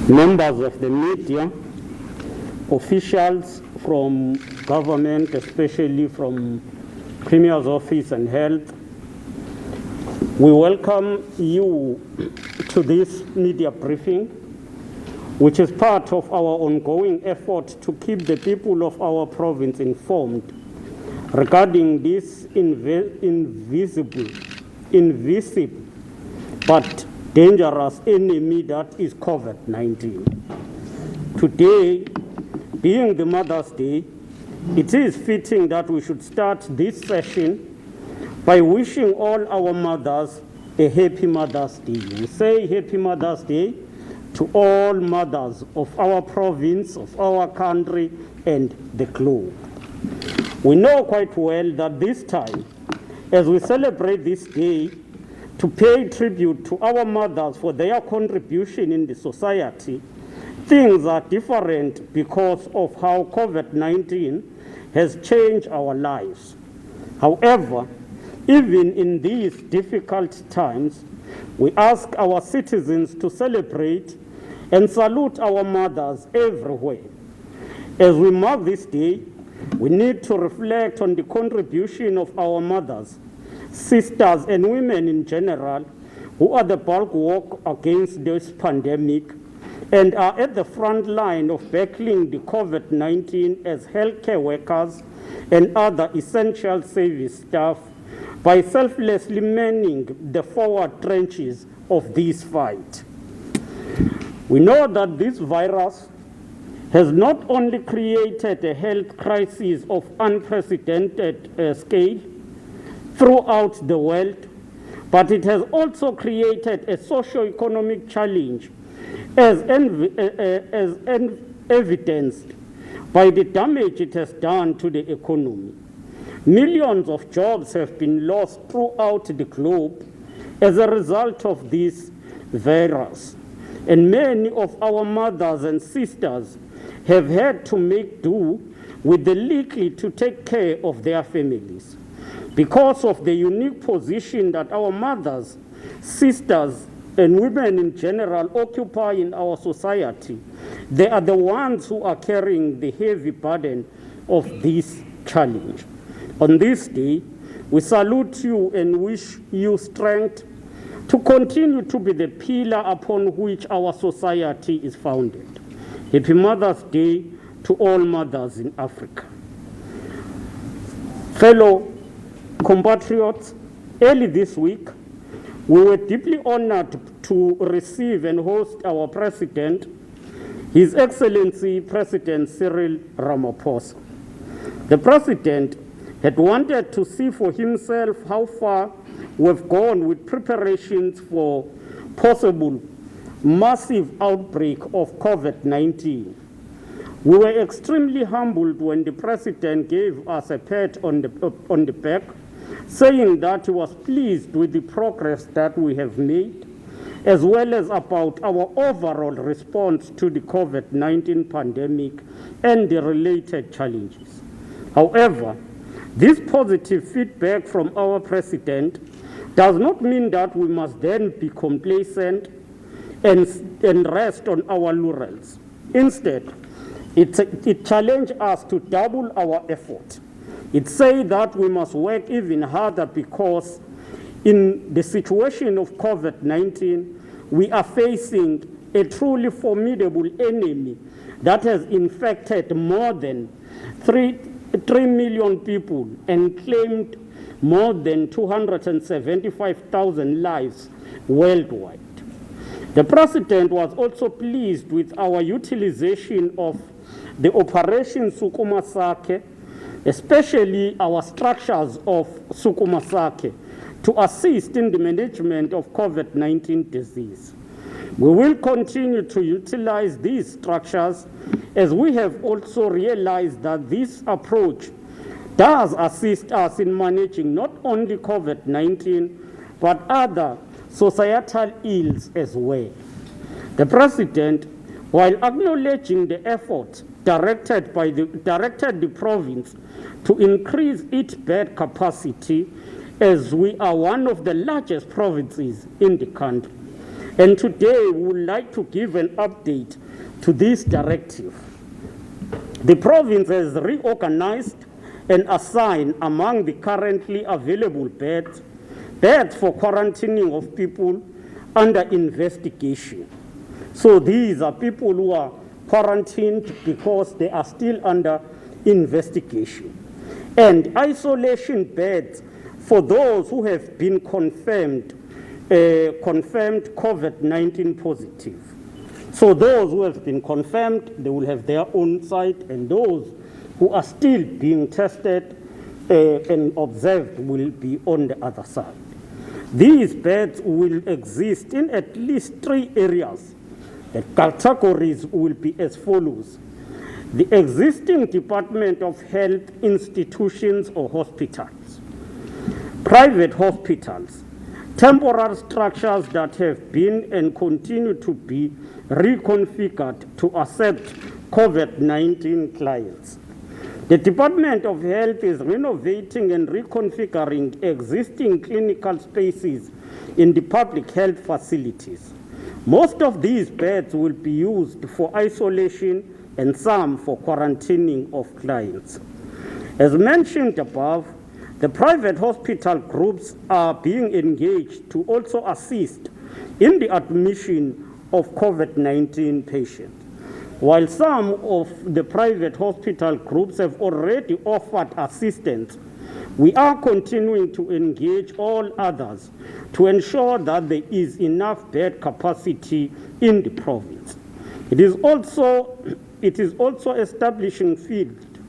members of the media, officials from government, especially from Premier's Office and Health, we welcome you to this media briefing, which is part of our ongoing effort to keep the people of our province informed regarding this invisible but dangerous enemy that is COVID-19. Today, being the Mother's Day, it is fitting that we should start this session by wishing all our mothers a happy Mother's Day. We say happy Mother's Day to all mothers of our province, of our country, and the globe. We know quite well that this time, as we celebrate this day, to pay tribute to our mothers for their contribution in the society, things are different because of how COVID-19 has changed our lives. However, even in these difficult times, we ask our citizens to celebrate and salute our mothers everywhere. As we mark this day, we need to reflect on the contribution of our mothers, sisters, and women in general who are the bulk work against this pandemic and are at the front line of battling the COVID-19 as healthcare workers and other essential service staff by selflessly manning the forward trenches of this fight. We know that this virus has not only created a health crisis of unprecedented scale throughout the world, but it has also created a socio-economic challenge as evidenced by the damage it has done to the economy. Millions of jobs have been lost throughout the globe as a result of this virus, and many of our mothers and sisters have had to make do with the little to take care of their families. Because of the unique position that our mothers, sisters, and women in general occupy in our society, they are the ones who are carrying the heavy burden of this challenge. On this day, we salute you and wish you strength to continue to be the pillar upon which our society is founded. Happy Mother's Day to all mothers in Africa. Fellow compatriots, early this week, we were deeply honored to receive and host our President, His Excellency President Cyril Ramaphosa. The President had wanted to see for himself how far we've gone with preparations for possible massive outbreak of COVID-19. We were extremely humbled when the President gave us a pat on the back, saying that he was pleased with the progress that we have made, as well as about our overall response to the COVID-19 pandemic and the related challenges. However, this positive feedback from our President does not mean that we must then be complacent and rest on our laurels. Instead, it challenged us to double our effort. It says that we must work even harder because in the situation of COVID-19, we are facing a truly formidable enemy that has infected more than 3 million people and claimed more than 275,000 lives worldwide. The President was also pleased with our utilization of the Operation Sukuma Sake, especially our structures of Sukuma Sake, to assist in the management of COVID-19 disease. We will continue to utilize these structures as we have also realized that this approach does assist us in managing not only COVID-19, but other societal ills as well. The President, while acknowledging the efforts directed the province to increase its bed capacity, as we are one of the largest provinces in the country, And today we would like to give an update to this directive. The province has reorganized and assigned among the currently available beds for quarantining of people under investigation. So these are people who are quarantined because they are still under investigation. And isolation beds for those who have been confirmed COVID-19 positive. So those who have been confirmed, they will have their own site, and those who are still being tested and observed will be on the other side. These beds will exist in at least 3 areas. The categories will be as follows. The existing Department of Health institutions or hospitals, private hospitals, temporary structures that have been and continue to be reconfigured to accept COVID-19 clients. The Department of Health is renovating and reconfiguring existing clinical spaces in the public health facilities. Most of these beds will be used for isolation and some for quarantining of clients. As mentioned above, the private hospital groups are being engaged to also assist in the admission of COVID-19 patients. While some of the private hospital groups have already offered assistance, we are continuing to engage all others to ensure that there is enough bed capacity in the province. It is also establishing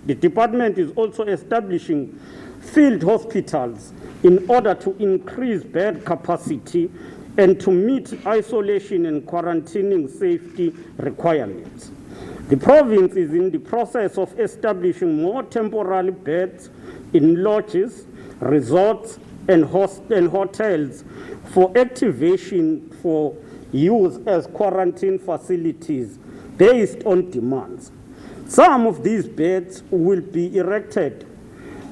the department is also establishing field hospitals in order to increase bed capacity and to meet isolation and quarantining safety requirements. The province is in the process of establishing more temporary beds in lodges, resorts, and hotels for activation for use as quarantine facilities based on demands. Some of these beds will be erected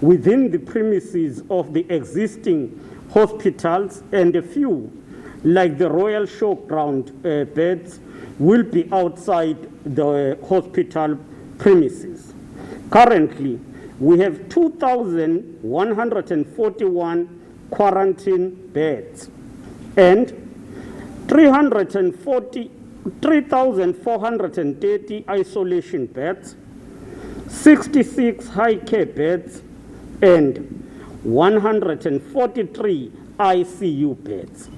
within the premises of the existing hospitals, and a few, like the Royal Showground beds, will be outside the hospital premises. Currently, we have 2,141 quarantine beds and 3,430 isolation beds, 66 high care beds, and 143 ICU beds.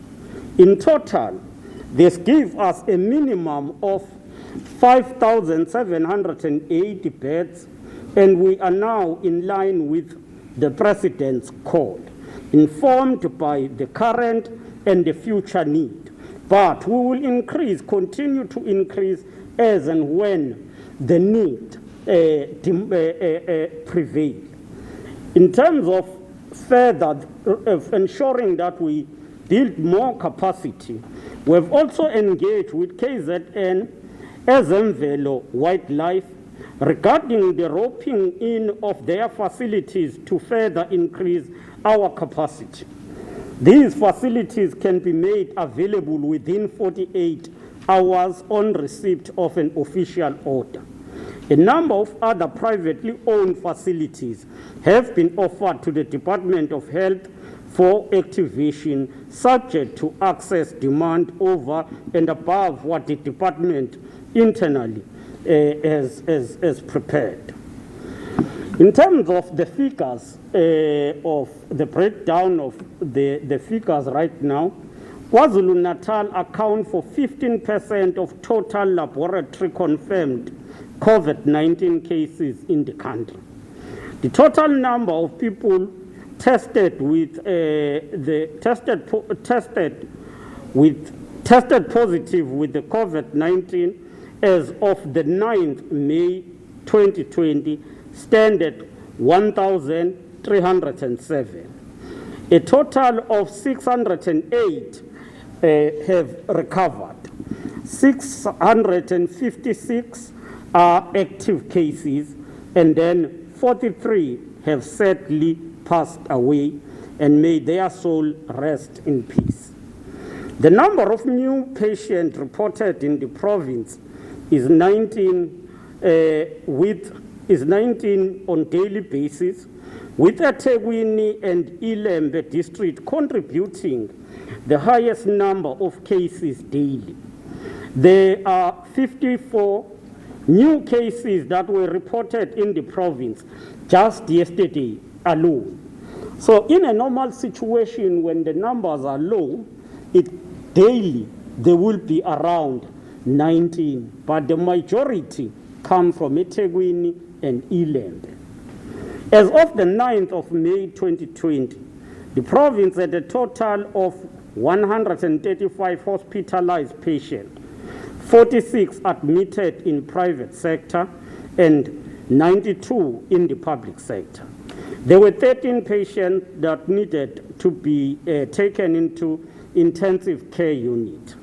In total, this gives us a minimum of 5,780 beds, and we are now in line with the President's call, informed by the current and the future need. But we will continue to increase as and when the need prevails. In terms of further ensuring that we build more capacity, we have also engaged with KZN Ezemvelo Wildlife regarding the roping in of their facilities to further increase our capacity. These facilities can be made available within 48 hours on receipt of an official order. A number of other privately owned facilities have been offered to the Department of Health for activation, subject to access demand over and above what the department internally has prepared. In terms of the figures, of the breakdown of the figures right now, KwaZulu-Natal account for 15% of total laboratory confirmed COVID-19 cases in the country. The total number of people tested positive with the COVID-19 as of the 9th May 2020 stand at 1,307. A total of 608 have recovered. 656 are active cases, and then 43 have sadly passed away, and may their soul rest in peace. The number of new patients reported in the province is 19 on daily basis, with eThekwini and Ilembe district contributing the highest number of cases daily. There are 54 new cases that were reported in the province just yesterday alone. So in a normal situation, when the numbers are low, daily there will be around 19, but the majority come from eThekwini and Ilembe. As of the 9th of May 2020, the province had a total of 135 hospitalized patients, 46 admitted in private sector and 92 in the public sector. There were 13 patients that needed to be taken into intensive care unit.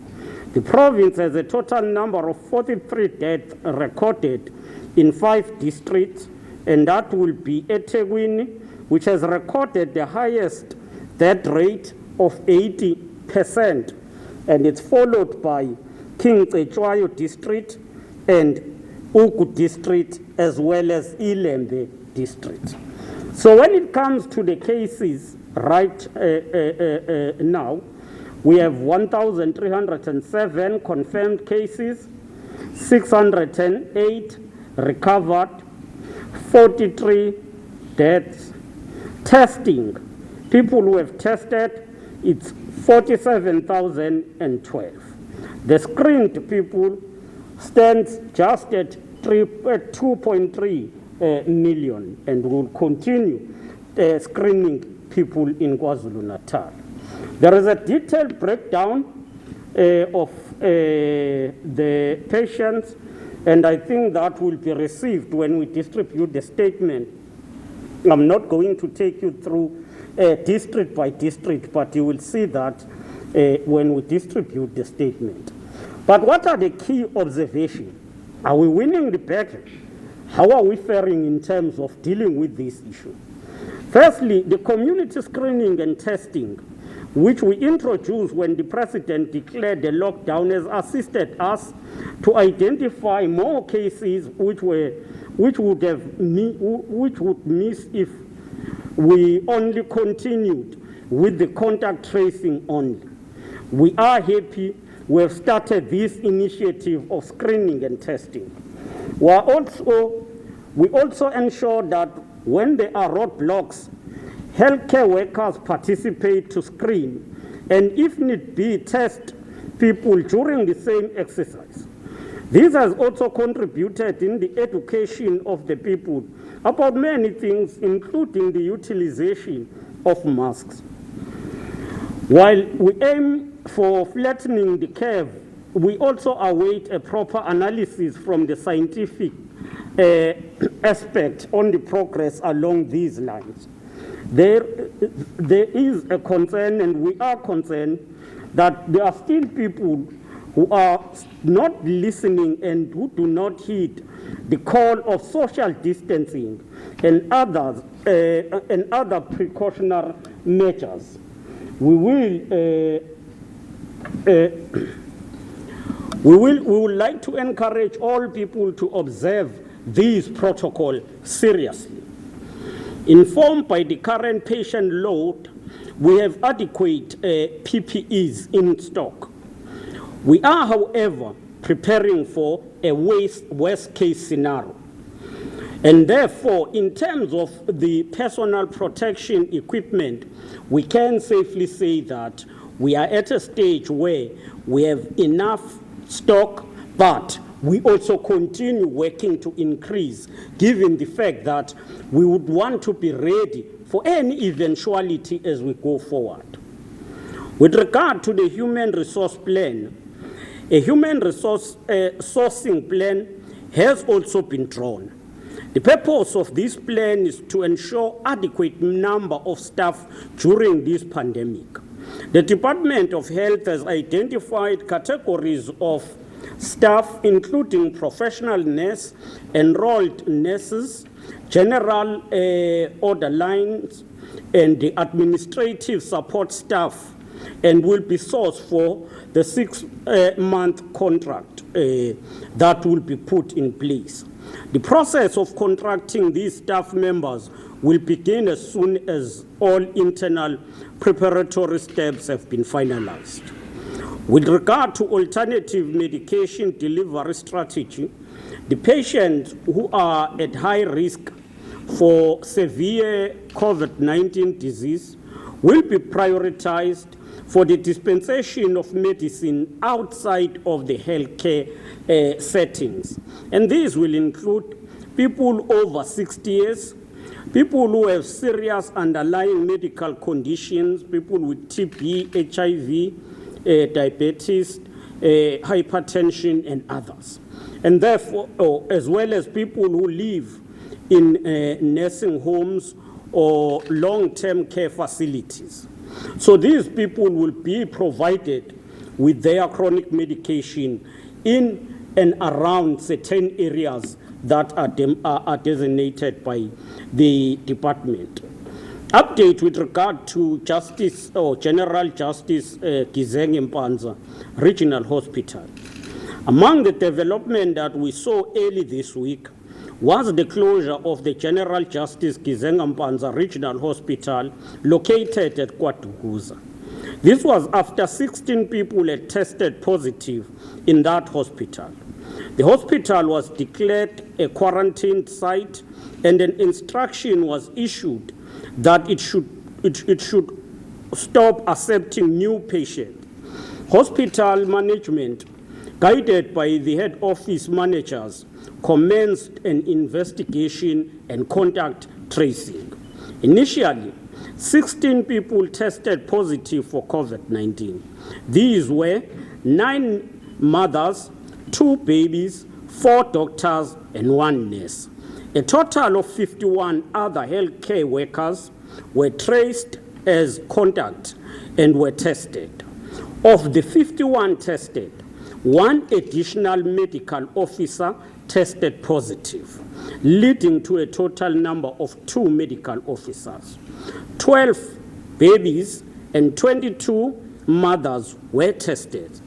The province has a total number of 43 deaths recorded in 5 districts, and that will be eThekwini, which has recorded the highest death rate of 80%, and it's followed by King Cetshwayo district and Ugu district, as well as Ilembe district. So when it comes to the cases right now, we have 1,307 confirmed cases, 608 recovered, 43 deaths. Testing, people who have tested, it's 47,012. The screened people stands just at 2.3 million, and will continue screening people in KwaZulu-Natal. There is a detailed breakdown of the patients, and I think that will be received when we distribute the statement. I'm not going to take you through district by district, but you will see that when we distribute the statement. But what are the key observations? Are we winning the battle? How are we faring in terms of dealing with this issue? Firstly, the community screening and testing, which we introduced when the president declared the lockdown, has assisted us to identify more cases which would miss if we only continued with the contact tracing only. We are happy we have started this initiative of screening and testing. We also ensure that when there are roadblocks, healthcare workers participate to screen, and if need be, test people during the same exercise. This has also contributed in the education of the people about many things, including the utilization of masks. While we aim for flattening the curve, we also await a proper analysis from the scientific aspect on the progress along these lines. There is a concern, and we are concerned, that there are still people who are not listening and who do not heed the call of social distancing and other precautionary measures. We would like to encourage all people to observe these protocols seriously. Informed by the current patient load, we have adequate PPEs in stock. We are, however, preparing for a worst case scenario. And therefore, in terms of the personal protection equipment, we can safely say that we are at a stage where we have enough stock, but we also continue working to increase, given the fact that we would want to be ready for any eventuality as we go forward. With regard to the human resource plan, a human resource sourcing plan has also been drawn. The purpose of this plan is to ensure adequate number of staff during this pandemic. The Department of Health has identified categories of staff, including professional nurse, enrolled nurses, general order lines, and the administrative support staff and will be sourced for the 6-month contract that will be put in place. The process of contracting these staff members will begin as soon as all internal preparatory steps have been finalized. With regard to alternative medication delivery strategy, the patients who are at high risk for severe COVID-19 disease will be prioritized for the dispensation of medicine outside of the healthcare settings. And these will include people over 60 years, people who have serious underlying medical conditions, people with TB, HIV, diabetes, hypertension, and others. And therefore, as well as people who live in nursing homes or long-term care facilities. So these people will be provided with their chronic medication in and around certain areas that are designated by the department. Update with regard to Justice or General Justice KZN Premier Regional Hospital. Among the development that we saw early this week was the closure of the General Justice KZN Premier Regional Hospital located at KwaZulu-Natal. This was after 16 people had tested positive in that hospital. The hospital was declared a quarantine site and an instruction was issued that it should stop accepting new patients. Hospital management, guided by the head office managers, commenced an investigation and contact tracing. Initially, 16 people tested positive for COVID-19. These were 9 mothers, 2 babies, 4 doctors, and 1 nurse. A total of 51 other healthcare workers were traced as contact and were tested. Of the 51 tested, 1 additional medical officer tested positive, leading to a total number of 2 medical officers. 12 babies and 22 mothers were tested.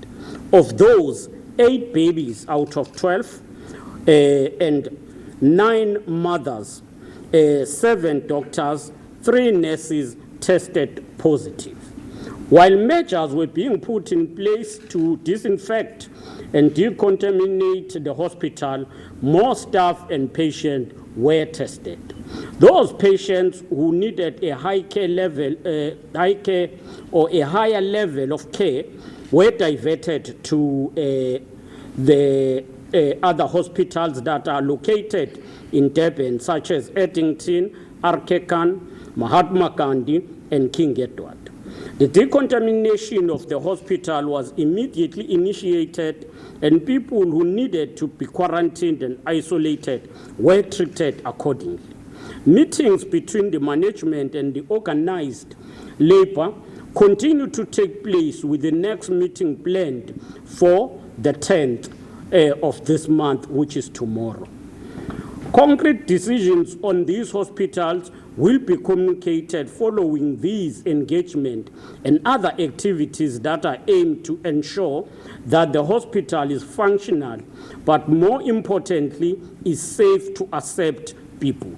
Of those, 8 babies out of 12 and 9 mothers, 7 doctors, 3 nurses tested positive. While measures were being put in place to disinfect and decontaminate the hospital, more staff and patients were tested. Those patients who needed a high care or a higher level of care were diverted to the other hospitals that are located in Durban, such as Eddington, Arkekan, Mahatma Gandhi, and King Edward. The decontamination of the hospital was immediately initiated, and people who needed to be quarantined and isolated were treated accordingly. Meetings between the management and the organized labor continue to take place, with the next meeting planned for the 10th of this month, which is tomorrow. Concrete decisions on these hospitals will be communicated following these engagement and other activities that are aimed to ensure that the hospital is functional, but more importantly, is safe to accept people.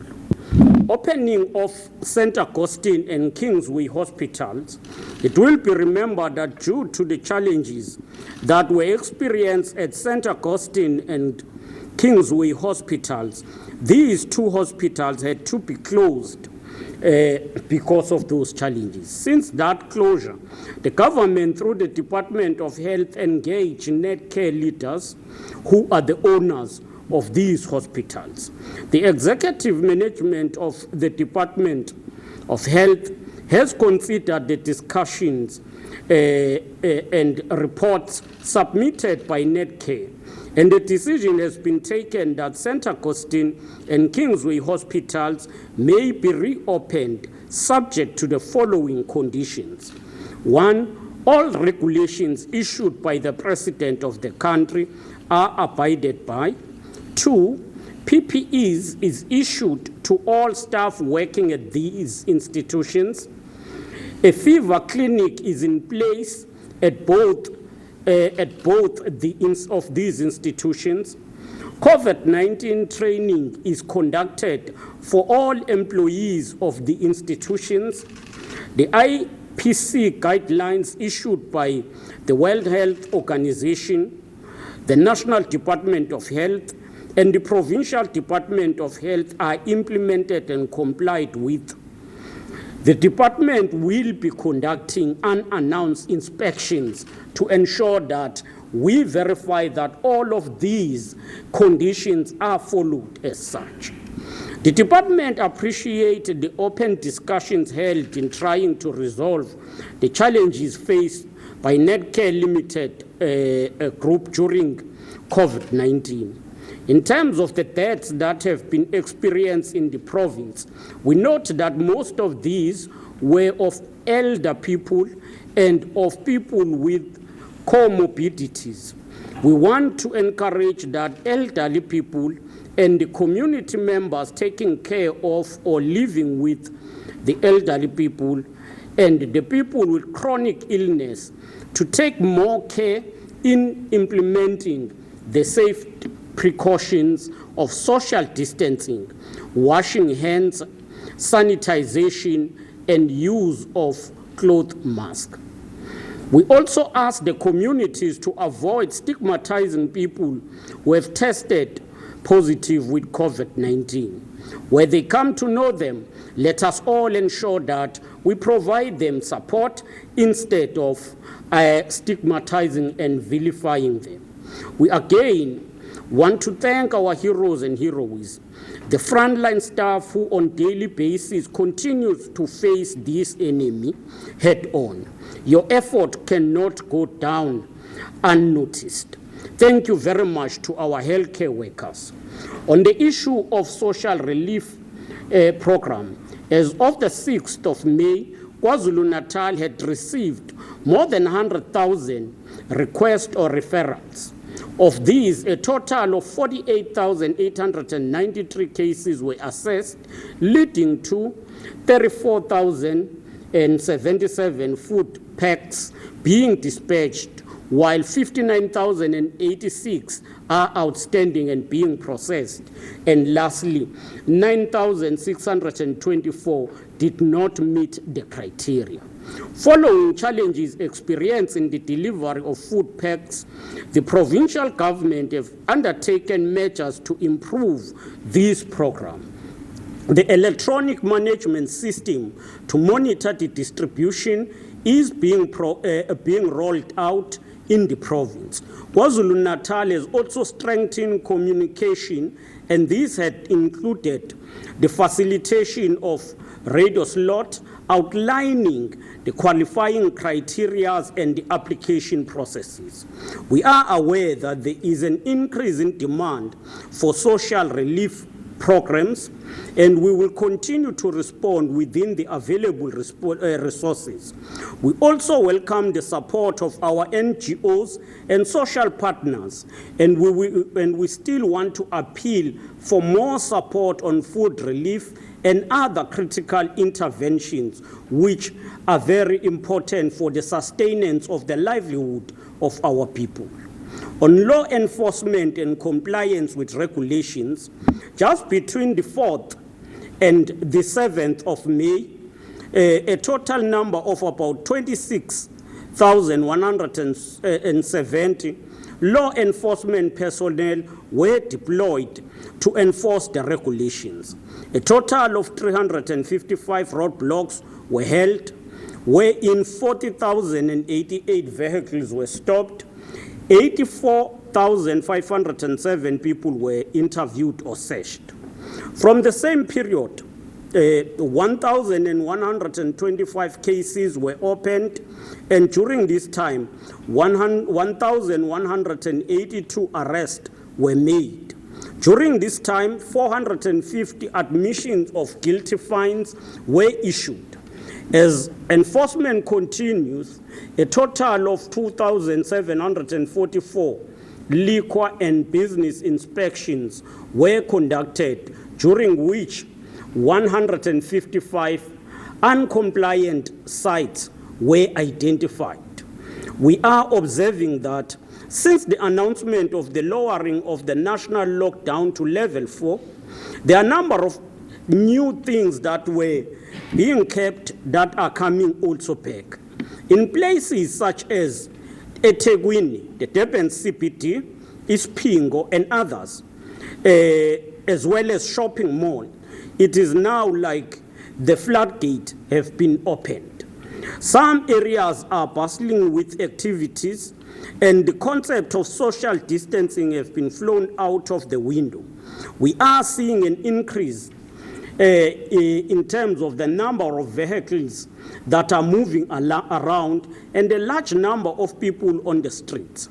Opening of St. Augustine and Kingsway hospitals, it will be remembered that due to the challenges that were experienced at St. Augustine and Kingsway hospitals, these 2 hospitals had to be closed because of those challenges. Since that closure, the government, through the Department of Health, engaged Netcare leaders who are the owners of these hospitals. The executive management of the Department of Health has considered the discussions and reports submitted by Netcare, and the decision has been taken that St. Augustine and Kingsway hospitals may be reopened subject to the following conditions. 1, all regulations issued by the President of the country are abided by. 2, PPEs is issued to all staff working at these institutions. A fever clinic is in place at both of these institutions. COVID-19 training is conducted for all employees of the institutions. The IPC guidelines issued by the World Health Organization, the National Department of Health, and the Provincial Department of Health are implemented and complied with. The department will be conducting unannounced inspections to ensure that we verify that all of these conditions are followed as such. The department appreciates the open discussions held in trying to resolve the challenges faced by Netcare Limited group during COVID-19. In terms of the deaths that have been experienced in the province, we note that most of these were of elder people and of people with comorbidities. We want to encourage that elderly people and the community members taking care of or living with the elderly people and the people with chronic illness to take more care in implementing the safe precautions of social distancing, washing hands, sanitization, and use of cloth masks. We also ask the communities to avoid stigmatizing people who have tested positive with COVID-19. Where they come to know them, let us all ensure that we provide them support instead of stigmatizing and vilifying them. We again want to thank our heroes and heroines, the frontline staff who on daily basis continues to face this enemy head on. Your effort cannot go down unnoticed. Thank you very much to our healthcare workers. On the issue of social relief program, as of the 6th of May, KwaZulu-Natal had received more than 100,000 requests or referrals. Of these, a total of 48,893 cases were assessed, leading to 34,077 food packs being dispatched, while 59,086 are outstanding and being processed. And lastly, 9,624 did not meet the criteria. Following challenges experienced in the delivery of food packs, the provincial government have undertaken measures to improve this program. The electronic management system to monitor the distribution is being rolled out in the province. KwaZulu-Natal has also strengthened communication, and this had included the facilitation of radio slot outlining the qualifying criteria and the application processes. We are aware that there is an increase in demand for social relief programs, and we will continue to respond within the available resources. We also welcome the support of our NGOs and social partners, and we still want to appeal for more support on food relief and other critical interventions which are very important for the sustenance of the livelihood of our people. On law enforcement and compliance with regulations, just between the 4th and the 7th of May, a total number of about 26,170 law enforcement personnel were deployed to enforce the regulations. A total of 355 roadblocks were held, wherein 40,088 vehicles were stopped, 84,507 people were interviewed or searched. From the same period, 1,125 cases were opened, and during this time, 1,182 arrests were made. During this time, 450 admissions of guilty fines were issued. As enforcement continues, a total of 2,744 liquor and business inspections were conducted, during which 155 uncompliant sites were identified. We are observing that since the announcement of the lowering of the national lockdown to level 4, there are a number of new things that were being kept that are coming also back. In places such as eThekwini, the Durban CBD, Ispingo, and others, as well as shopping mall, it is now like the floodgate have been opened. Some areas are bustling with activities, and the concept of social distancing has been flown out of the window. We are seeing an increase in terms of the number of vehicles that are moving around and a large number of people on the streets.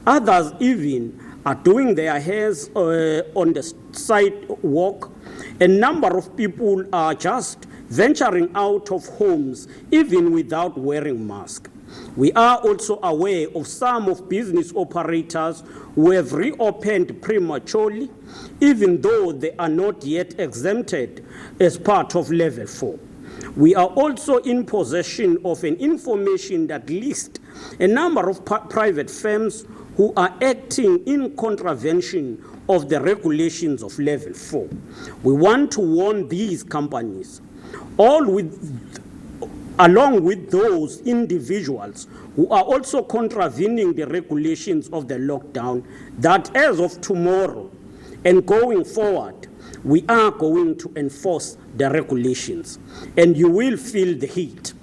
Others even are doing their hairs on the sidewalk. A number of people are just venturing out of homes even without wearing masks. We are also aware of some of business operators who have reopened prematurely, even though they are not yet exempted as part of level 4. We are also in possession of an information that lists a number of private firms who are acting in contravention of the regulations of level 4. We want to warn these companies, along with those individuals who are also contravening the regulations of the lockdown, that as of tomorrow and going forward, we are going to enforce the regulations, and you will feel the heat.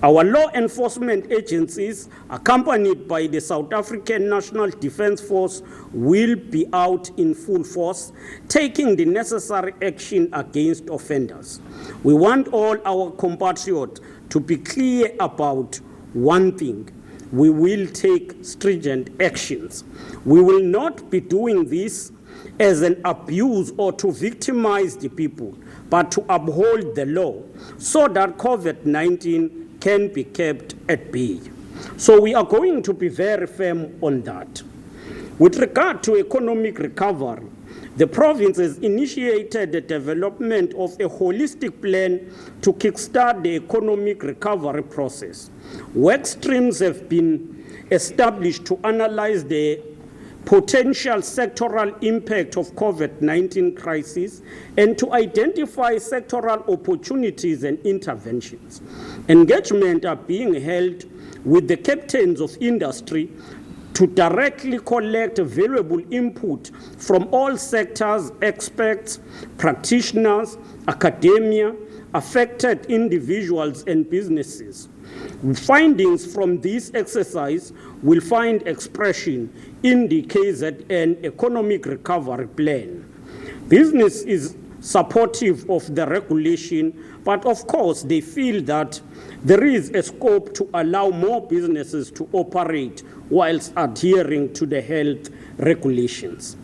Our law enforcement agencies, accompanied by the South African National Defence Force, will be out in full force, taking the necessary action against offenders. We want all our compatriots to be clear about one thing: we will take stringent actions. We will not be doing this as an abuse or to victimize the people, but to uphold the law so that COVID-19 can be kept at bay. So we are going to be very firm on that. With regard to economic recovery, the province has initiated the development of a holistic plan to kickstart the economic recovery process. Work streams have been established to analyze the potential sectoral impact of COVID-19 crisis and to identify sectoral opportunities and interventions. Engagement are being held with the captains of industry to directly collect valuable input from all sectors, experts, practitioners, academia, affected individuals and businesses. Findings from this exercise will find expression in the KZN Economic Recovery Plan. Business is supportive of the regulation, but of course they feel that there is a scope to allow more businesses to operate whilst adhering to the health regulations.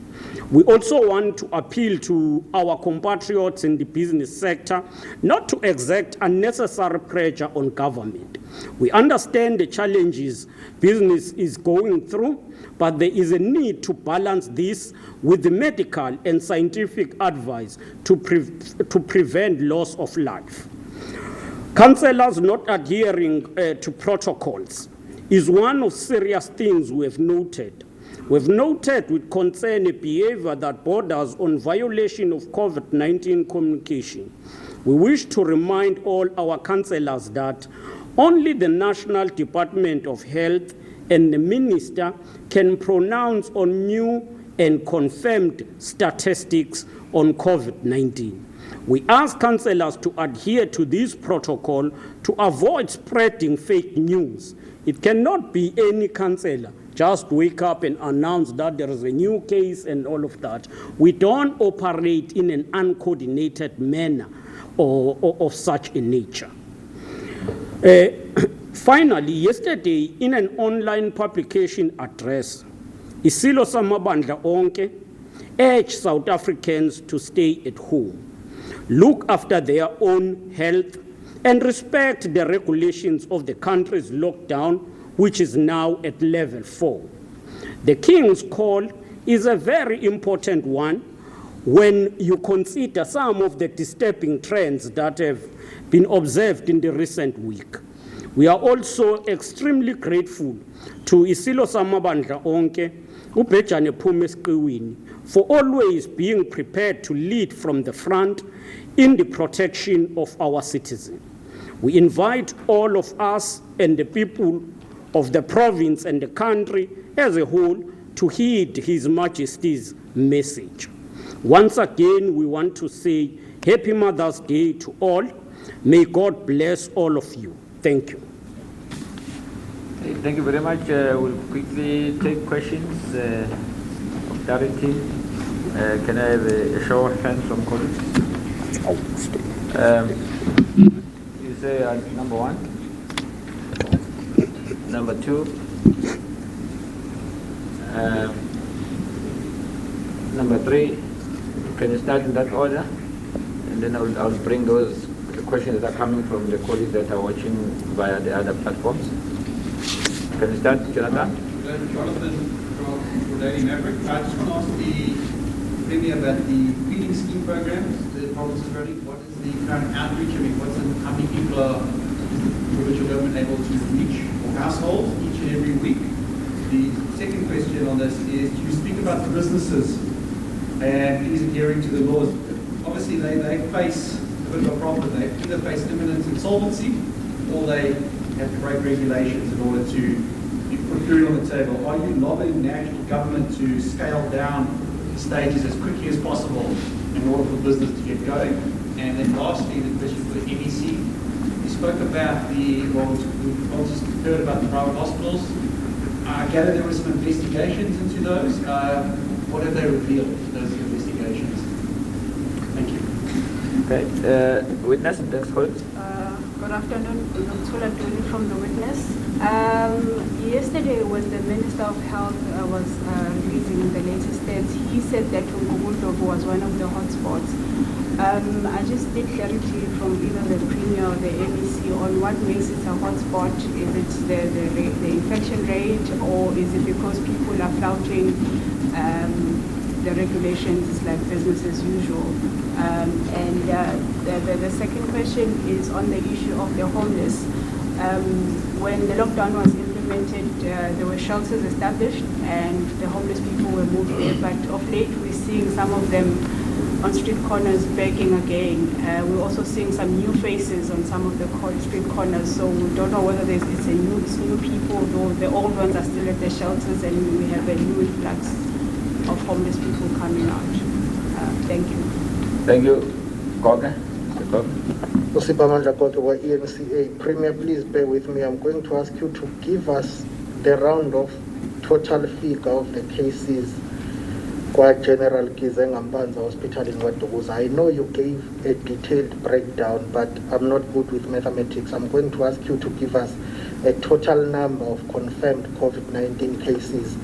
We also want to appeal to our compatriots in the business sector not to exert unnecessary pressure on government. We understand the challenges business is going through, but there is a need to balance this with the medical and scientific advice to prevent loss of life. Councillors not adhering to protocols is one of serious things we have noted. We've noted with concern a behavior that borders on violation of COVID-19 communication. We wish to remind all our councillors that only the National Department of Health and the Minister can pronounce on new and confirmed statistics on COVID-19. We ask councillors to adhere to this protocol to avoid spreading fake news. It cannot be any councillor just wake up and announce that there is a new case and all of that. We don't operate in an uncoordinated manner or of such a nature. Finally, yesterday, in an online publication address, Isilo Samabandla Onke urged South Africans to stay at home, look after their own health, and respect the regulations of the country's lockdown, which is now at level 4. The King's call is a very important one, when you consider some of the disturbing trends that have been observed in the recent week. We are also extremely grateful to Isilo Samabandla Onke, Ubejane Pumesiqiwini, for always being prepared to lead from the front in the protection of our citizens. We invite all of us and the people of the province and the country as a whole to heed His Majesty's message. Once again, we want to say Happy Mother's Day to all. May God bless all of you. Thank you. Thank you very much. We'll quickly take questions of charity. Can I have a show of hands from colleagues? You say number one, number two, number three. Can you start in that order? And then I'll bring those questions that are coming from the colleagues that are watching via the other platforms. Can you start, Jonathan? Jonathan from Daily Maverick. I just want to ask the Premier about the feeding scheme programs the province is running. What is the current outreach? I mean, how many people are the provincial government able to reach or households each and every week? The second question on this is, you speak about the businesses and these adhering to the laws. Obviously, they face a bit of a problem. They either face imminent insolvency or they have to break regulations in order to put food on the table. Are you lobbying national government to scale down stages as quickly as possible in order for business to get going? And then lastly, the question for the MEC. You spoke about we've also heard about the private hospitals. I gather there were some investigations into those. What have they revealed, those investigations? Thank you. Okay. Witness, next call. Good afternoon, Dr. from the Witness. Yesterday, when the Minister of Health was releasing the latest stats, he said that Ngubundobo was one of the hotspots. I just need clarity from either the Premier or the MEC on what makes it a hotspot. Is it the infection rate, or is it because people are flouting the regulations like business as usual? The second question is on the issue of the homeless. When the lockdown was implemented, there were shelters established and the homeless people were moved there, but of late we're seeing some of them on street corners begging again. We're also seeing some new faces on some of the street corners, so we don't know whether it's new people, though the old ones are still at the shelters, and we have a new influx of homeless people coming out. Thank you. Thank you. Koga? ENCA. Premier, please bear with me. I'm going to ask you to give us the round of total figure of the cases Kwa General KZN Hospital in Waduguza. I know you gave a detailed breakdown, but I'm not good with mathematics. I'm going to ask you to give us a total number of confirmed COVID-19 cases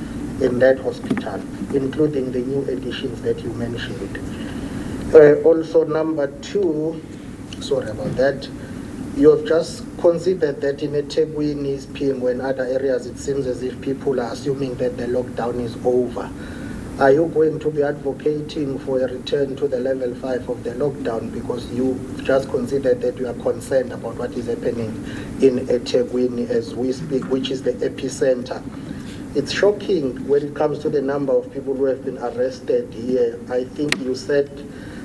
in that hospital, including the new additions that you mentioned. Also, number two, sorry about that, you have just considered that in eThekwini, Pimwe, and other areas, it seems as if people are assuming that the lockdown is over. Are you going to be advocating for a return to the level 5 of the lockdown, because you just considered that you are concerned about what is happening in eThekwini as we speak, which is the epicenter? It's shocking when it comes to the number of people who have been arrested here. I think you said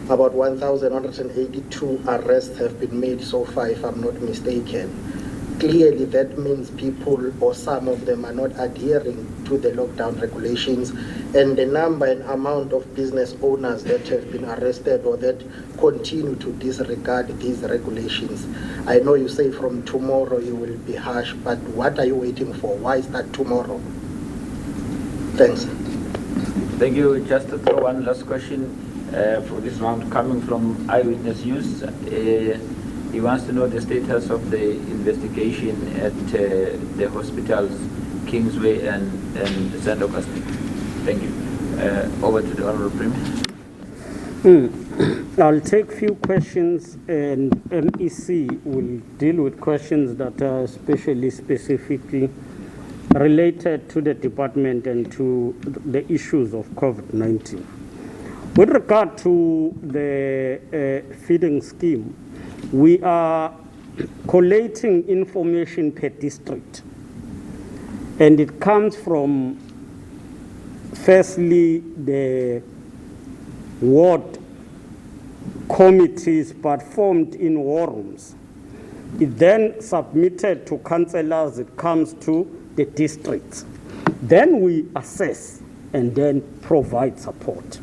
about 1,182 arrests have been made so far, if I'm not mistaken. Clearly, that means people, or some of them, are not adhering to the lockdown regulations, and the number and amount of business owners that have been arrested or that continue to disregard these regulations. I know you say from tomorrow you will be harsh, but what are you waiting for? Why is that tomorrow? Thanks. Thank you. Just to throw one last question for this round, coming from Eyewitness News. He wants to know the status of the investigation at the hospitals Kingsway and St. Augustine. Thank you. Over to the Honourable Premier. I'll take few questions, and MEC will deal with questions that are specifically related to the department and to the issues of COVID-19. With regard to the feeding scheme, we are collating information per district, and it comes from firstly the ward committees but formed in war rooms. It then submitted to councillors, it comes to the districts. Then we assess and then provide support.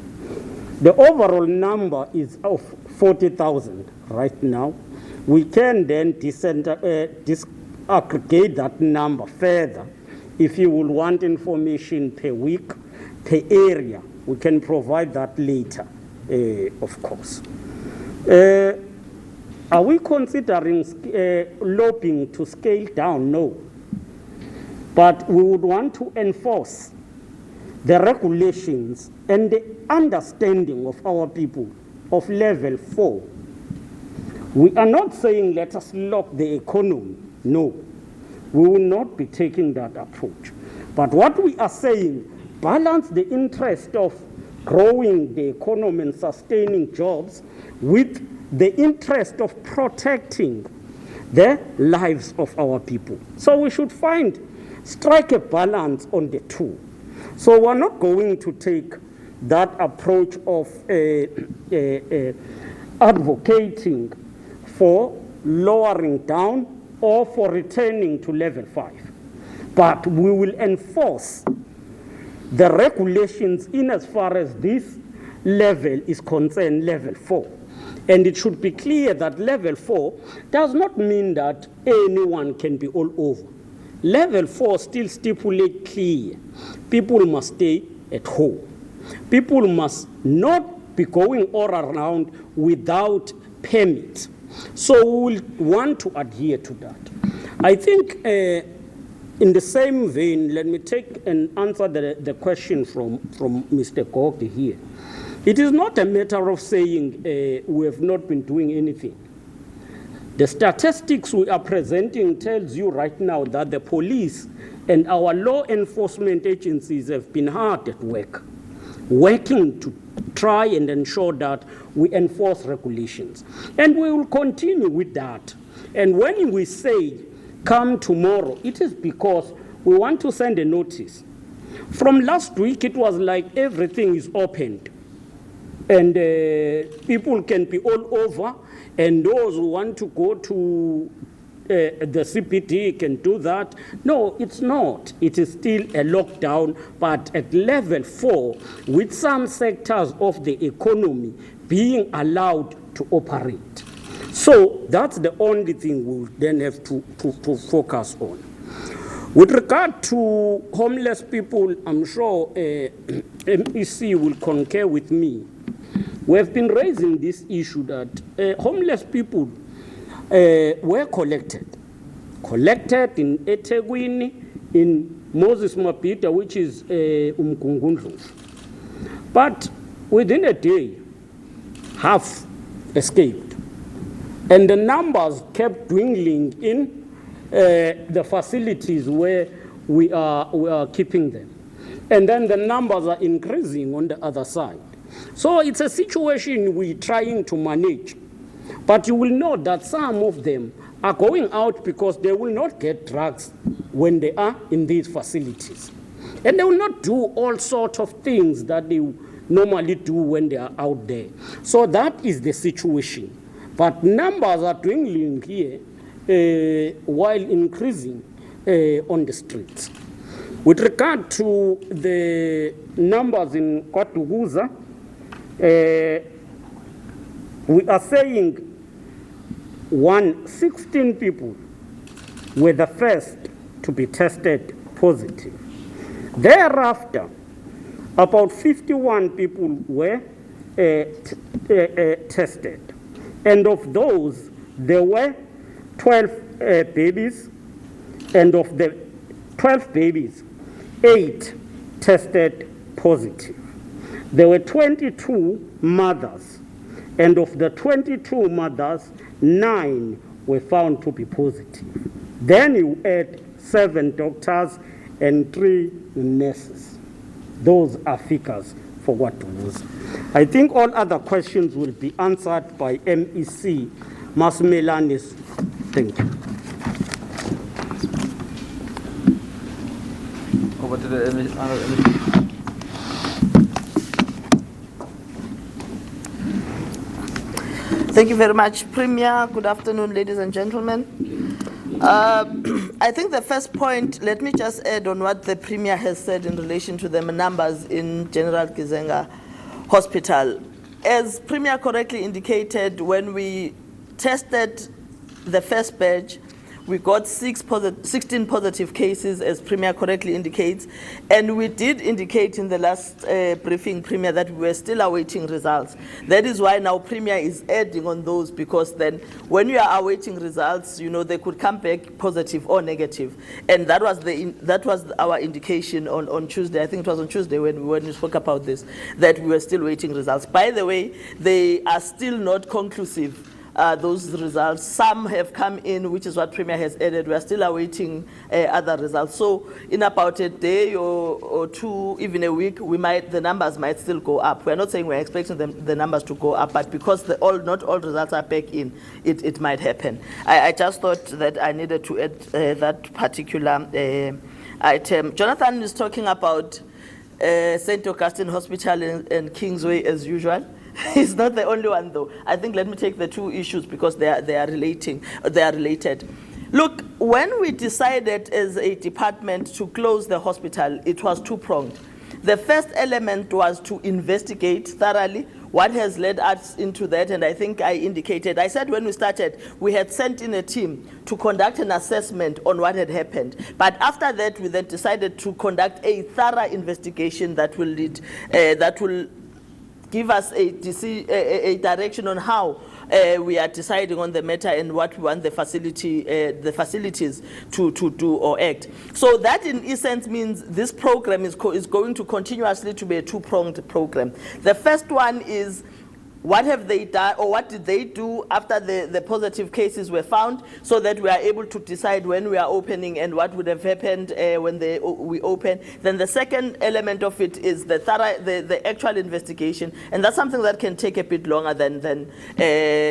The overall number is of 40,000 right now. We can then disaggregate that number further. If you will want information per week, per area, we can provide that later, of course. Are we considering lobbying to scale down? No. But we would want to enforce the regulations and the understanding of our people of level 4. We are not saying let us lock the economy. No, we will not be taking that approach. But what we are saying, balance the interest of growing the economy and sustaining jobs with the interest of protecting the lives of our people. So we should strike a balance on the two. So we're not going to take that approach of advocating for lowering down or for returning to level 5. But we will enforce the regulations in as far as this level is concerned, level 4. And it should be clear that level 4 does not mean that anyone can be all over. Level 4 still stipulates clear. People must stay at home. People must not be going all around without permit. So we will want to adhere to that. I think in the same vein, let me take and answer the question from Mr. Gogdi here. It is not a matter of saying we have not been doing anything. The statistics we are presenting tells you right now that the police and our law enforcement agencies have been hard at work, working to try and ensure that we enforce regulations. And we will continue with that. And when we say come tomorrow, it is because we want to send a notice. From last week, it was like everything is opened. And people can be all over, and those who want to go to the CPD can do that. No, it's not. It is still a lockdown, but at level 4, with some sectors of the economy being allowed to operate. So that's the only thing we'll then have to focus on. With regard to homeless people, I'm sure MEC will concur with me. We have been raising this issue that homeless people were collected in eThekwini, in Moses Mapita, which is Umgungundlovu. But within a day, half escaped. And the numbers kept dwindling in the facilities where we are keeping them. And then the numbers are increasing on the other side. So it's a situation we're trying to manage. But you will know that some of them are going out because they will not get drugs when they are in these facilities. And they will not do all sorts of things that they normally do when they are out there. So that is the situation. But numbers are dwindling here while increasing on the streets. With regard to the numbers in KwaDukuza, we are saying 16 people were the first to be tested positive. Thereafter, about 51 people were tested. And of those, there were 12 babies, and of the 12 babies, 8 tested positive. There were 22 mothers, and of the 22 mothers, 9 were found to be positive. Then you add 7 doctors and 3 nurses. Those are figures for KwaDubuza. I think all other questions will be answered by MEC Masmelanis. Thank you. Over to the MEC. Thank you very much, Premier. Good afternoon, ladies and gentlemen. I think the first point, let me just add on what the Premier has said in relation to the numbers in General Kizenga Hospital. As Premier correctly indicated, when we tested the first batch, we got 16 positive cases, as Premier correctly indicates, and we did indicate in the last briefing, Premier, that we were still awaiting results. That is why now Premier is adding on those, because then when you are awaiting results, you know, they could come back positive or negative. And that was our indication on Tuesday. I think it was on Tuesday when we spoke about this, that we were still waiting results. By the way, they are still not conclusive. Those results. Some have come in, which is what Premier has added. We are still awaiting other results. So in about a day or two, even a week, the numbers might still go up. We are not saying we're expecting the numbers to go up, but because not all results are back in, it might happen. I just thought that I needed to add that particular item. Jonathan is talking about St. Augustine Hospital and Kingsway as usual. He's not the only one, though. I think let me take the two issues because they are related. Look, when we decided as a department to close the hospital, it was two-pronged. The first element was to investigate thoroughly what has led us into that, and I think I indicated. I said when we started, we had sent in a team to conduct an assessment on what had happened. But after that, we then decided to conduct a thorough investigation that will give us a direction on how we are deciding on the matter and what we want the facilities to do or act. So that in essence means this program is going to continuously to be a two-pronged program. The first one is what have they done, or what did they do after the positive cases were found, so that we are able to decide when we are opening and what would have happened when we open. Then the second element of it is the actual investigation, and that's something that can take a bit longer than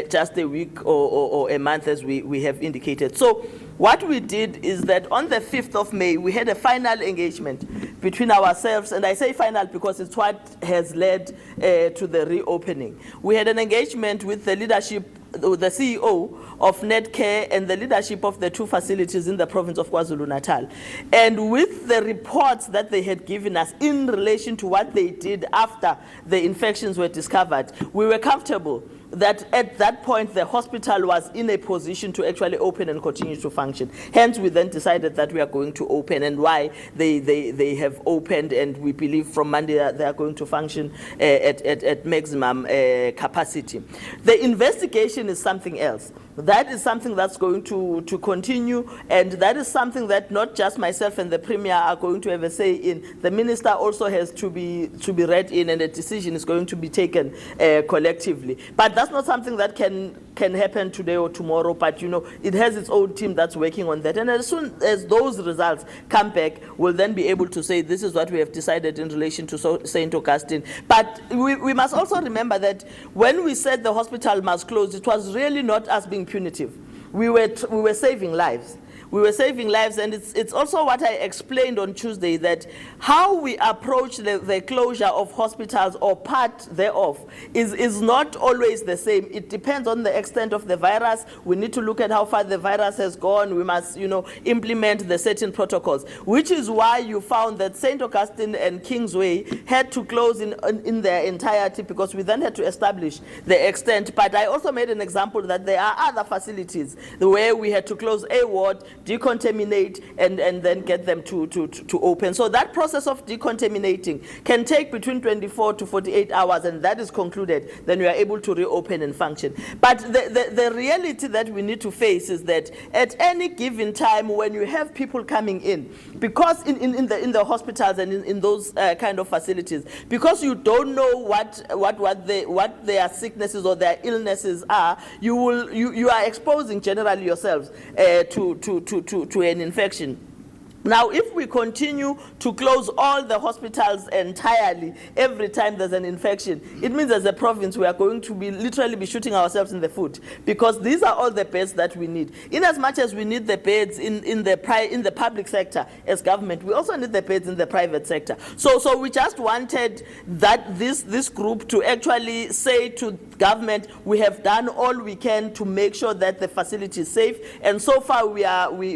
just a week or a month, as we have indicated. So what we did is that on the 5th of May, we had a final engagement between ourselves, and I say final because it's what has led to the reopening. We had an engagement with the leadership, the CEO of Netcare and the leadership of the two facilities in the province of KwaZulu-Natal. And with the reports that they had given us in relation to what they did after the infections were discovered, we were comfortable that at that point the hospital was in a position to actually open and continue to function. Hence, we then decided that we are going to open, and why they have opened, and we believe from Monday that they are going to function at maximum capacity. The investigation is something else. That is something that's going to continue, and that is something that not just myself and the Premier are going to have a say in. The Minister also has to be read in, and a decision is going to be taken collectively. But that's not something that can happen today or tomorrow, but you know, it has its own team that's working on that. And as soon as those results come back, we'll then be able to say this is what we have decided in relation to St. Augustine. But we must also remember that when we said the hospital must close, it was really not us being punitive. We were saving lives. We were saving lives, and it's also what I explained on Tuesday, that how we approach the closure of hospitals or part thereof is not always the same. It depends on the extent of the virus. We need to look at how far the virus has gone. We must, implement the certain protocols, which is why you found that St. Augustine and Kingsway had to close in their entirety, because we then had to establish the extent. But I also made an example that there are other facilities where we had to close a ward, decontaminate, and then get them to open. So that process of decontaminating can take between 24 to 48 hours, and that is concluded. Then we are able to reopen and function. But the reality that we need to face is that at any given time, when you have people coming in, because in the hospitals and in those kind of facilities, because you don't know what their sicknesses or their illnesses are, you are exposing generally yourselves to an infection. Now, if we continue to close all the hospitals entirely every time there's an infection, it means as a province we are going to be literally be shooting ourselves in the foot, because these are all the beds that we need. In as much as we need the beds in the public sector as government, we also need the beds in the private sector. So we just wanted that this group to actually say to government, we have done all we can to make sure that the facility is safe, and so far we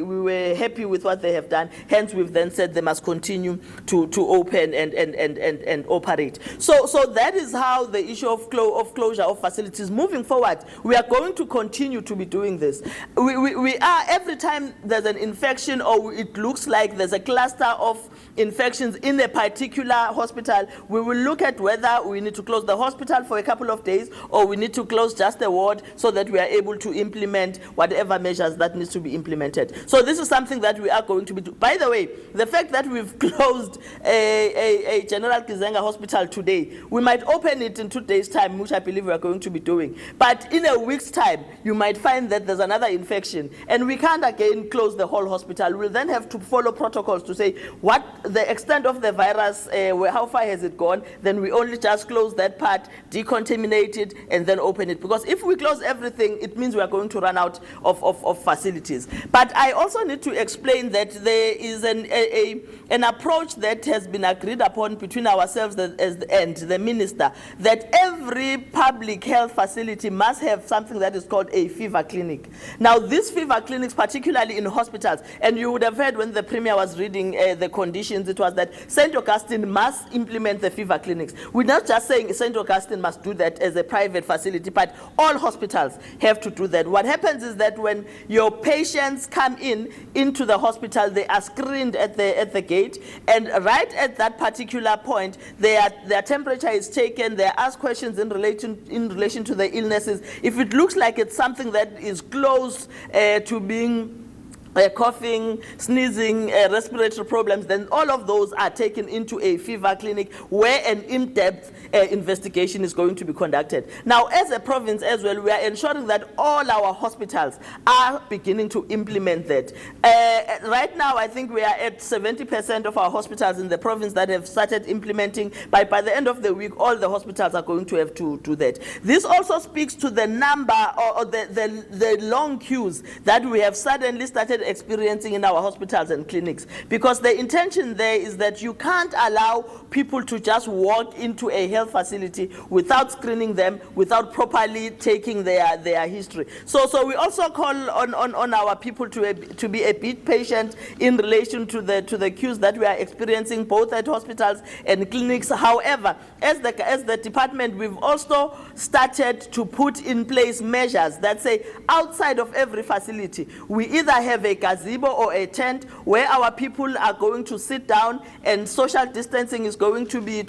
were happy with what they have done. Hence, we've then said they must continue to open and operate. So that is how the issue of closure of facilities moving forward. We are going to continue to be doing this. We are, every time there's an infection or it looks like there's a cluster of infections in a particular hospital, we will look at whether we need to close the hospital for a couple of days or we need to close just the ward so that we are able to implement whatever measures that needs to be implemented. So this is something that we are going to be doing. By the way, the fact that we've closed a General Kizenga hospital today, we might open it in 2 days' time, which I believe we are going to be doing. But in a week's time, you might find that there's another infection, and we can't again close the whole hospital. We'll then have to follow protocols to say what the extent of the virus, how far has it gone. Then we only just close that part, decontaminate it, and then open it. Because if we close everything, it means we are going to run out of facilities. But I also need to explain that there is an approach that has been agreed upon between ourselves and the minister, that every public health facility must have something that is called a fever clinic. Now, these fever clinics, particularly in hospitals, and you would have heard when the Premier was reading the conditions, it was that St. Augustine must implement the fever clinics. We're not just saying St. Augustine must do that as a private facility, but all hospitals have to do that. What happens is that when your patients come into the hospital, they are screened at the gate, and right at that particular point, their temperature is taken, they are asked questions in relation to the illnesses. If it looks like it's something that is close to being coughing, sneezing, respiratory problems, then all of those are taken into a fever clinic where an in-depth investigation is going to be conducted. Now, as a province as well, we are ensuring that all our hospitals are beginning to implement that. Right now, I think we are at 70% of our hospitals in the province that have started implementing. By the end of the week, all the hospitals are going to have to do that. This also speaks to the number or the long queues that we have suddenly started experiencing in our hospitals and clinics, because the intention there is that you can't allow people to just walk into a health facility without screening them, without properly taking their history. So we also call on our people to be a bit patient in relation to the queues that we are experiencing both at hospitals and clinics. However, as the department, we've also started to put in place measures that say outside of every facility, we either have a gazebo or a tent where our people are going to sit down and social distancing is going to be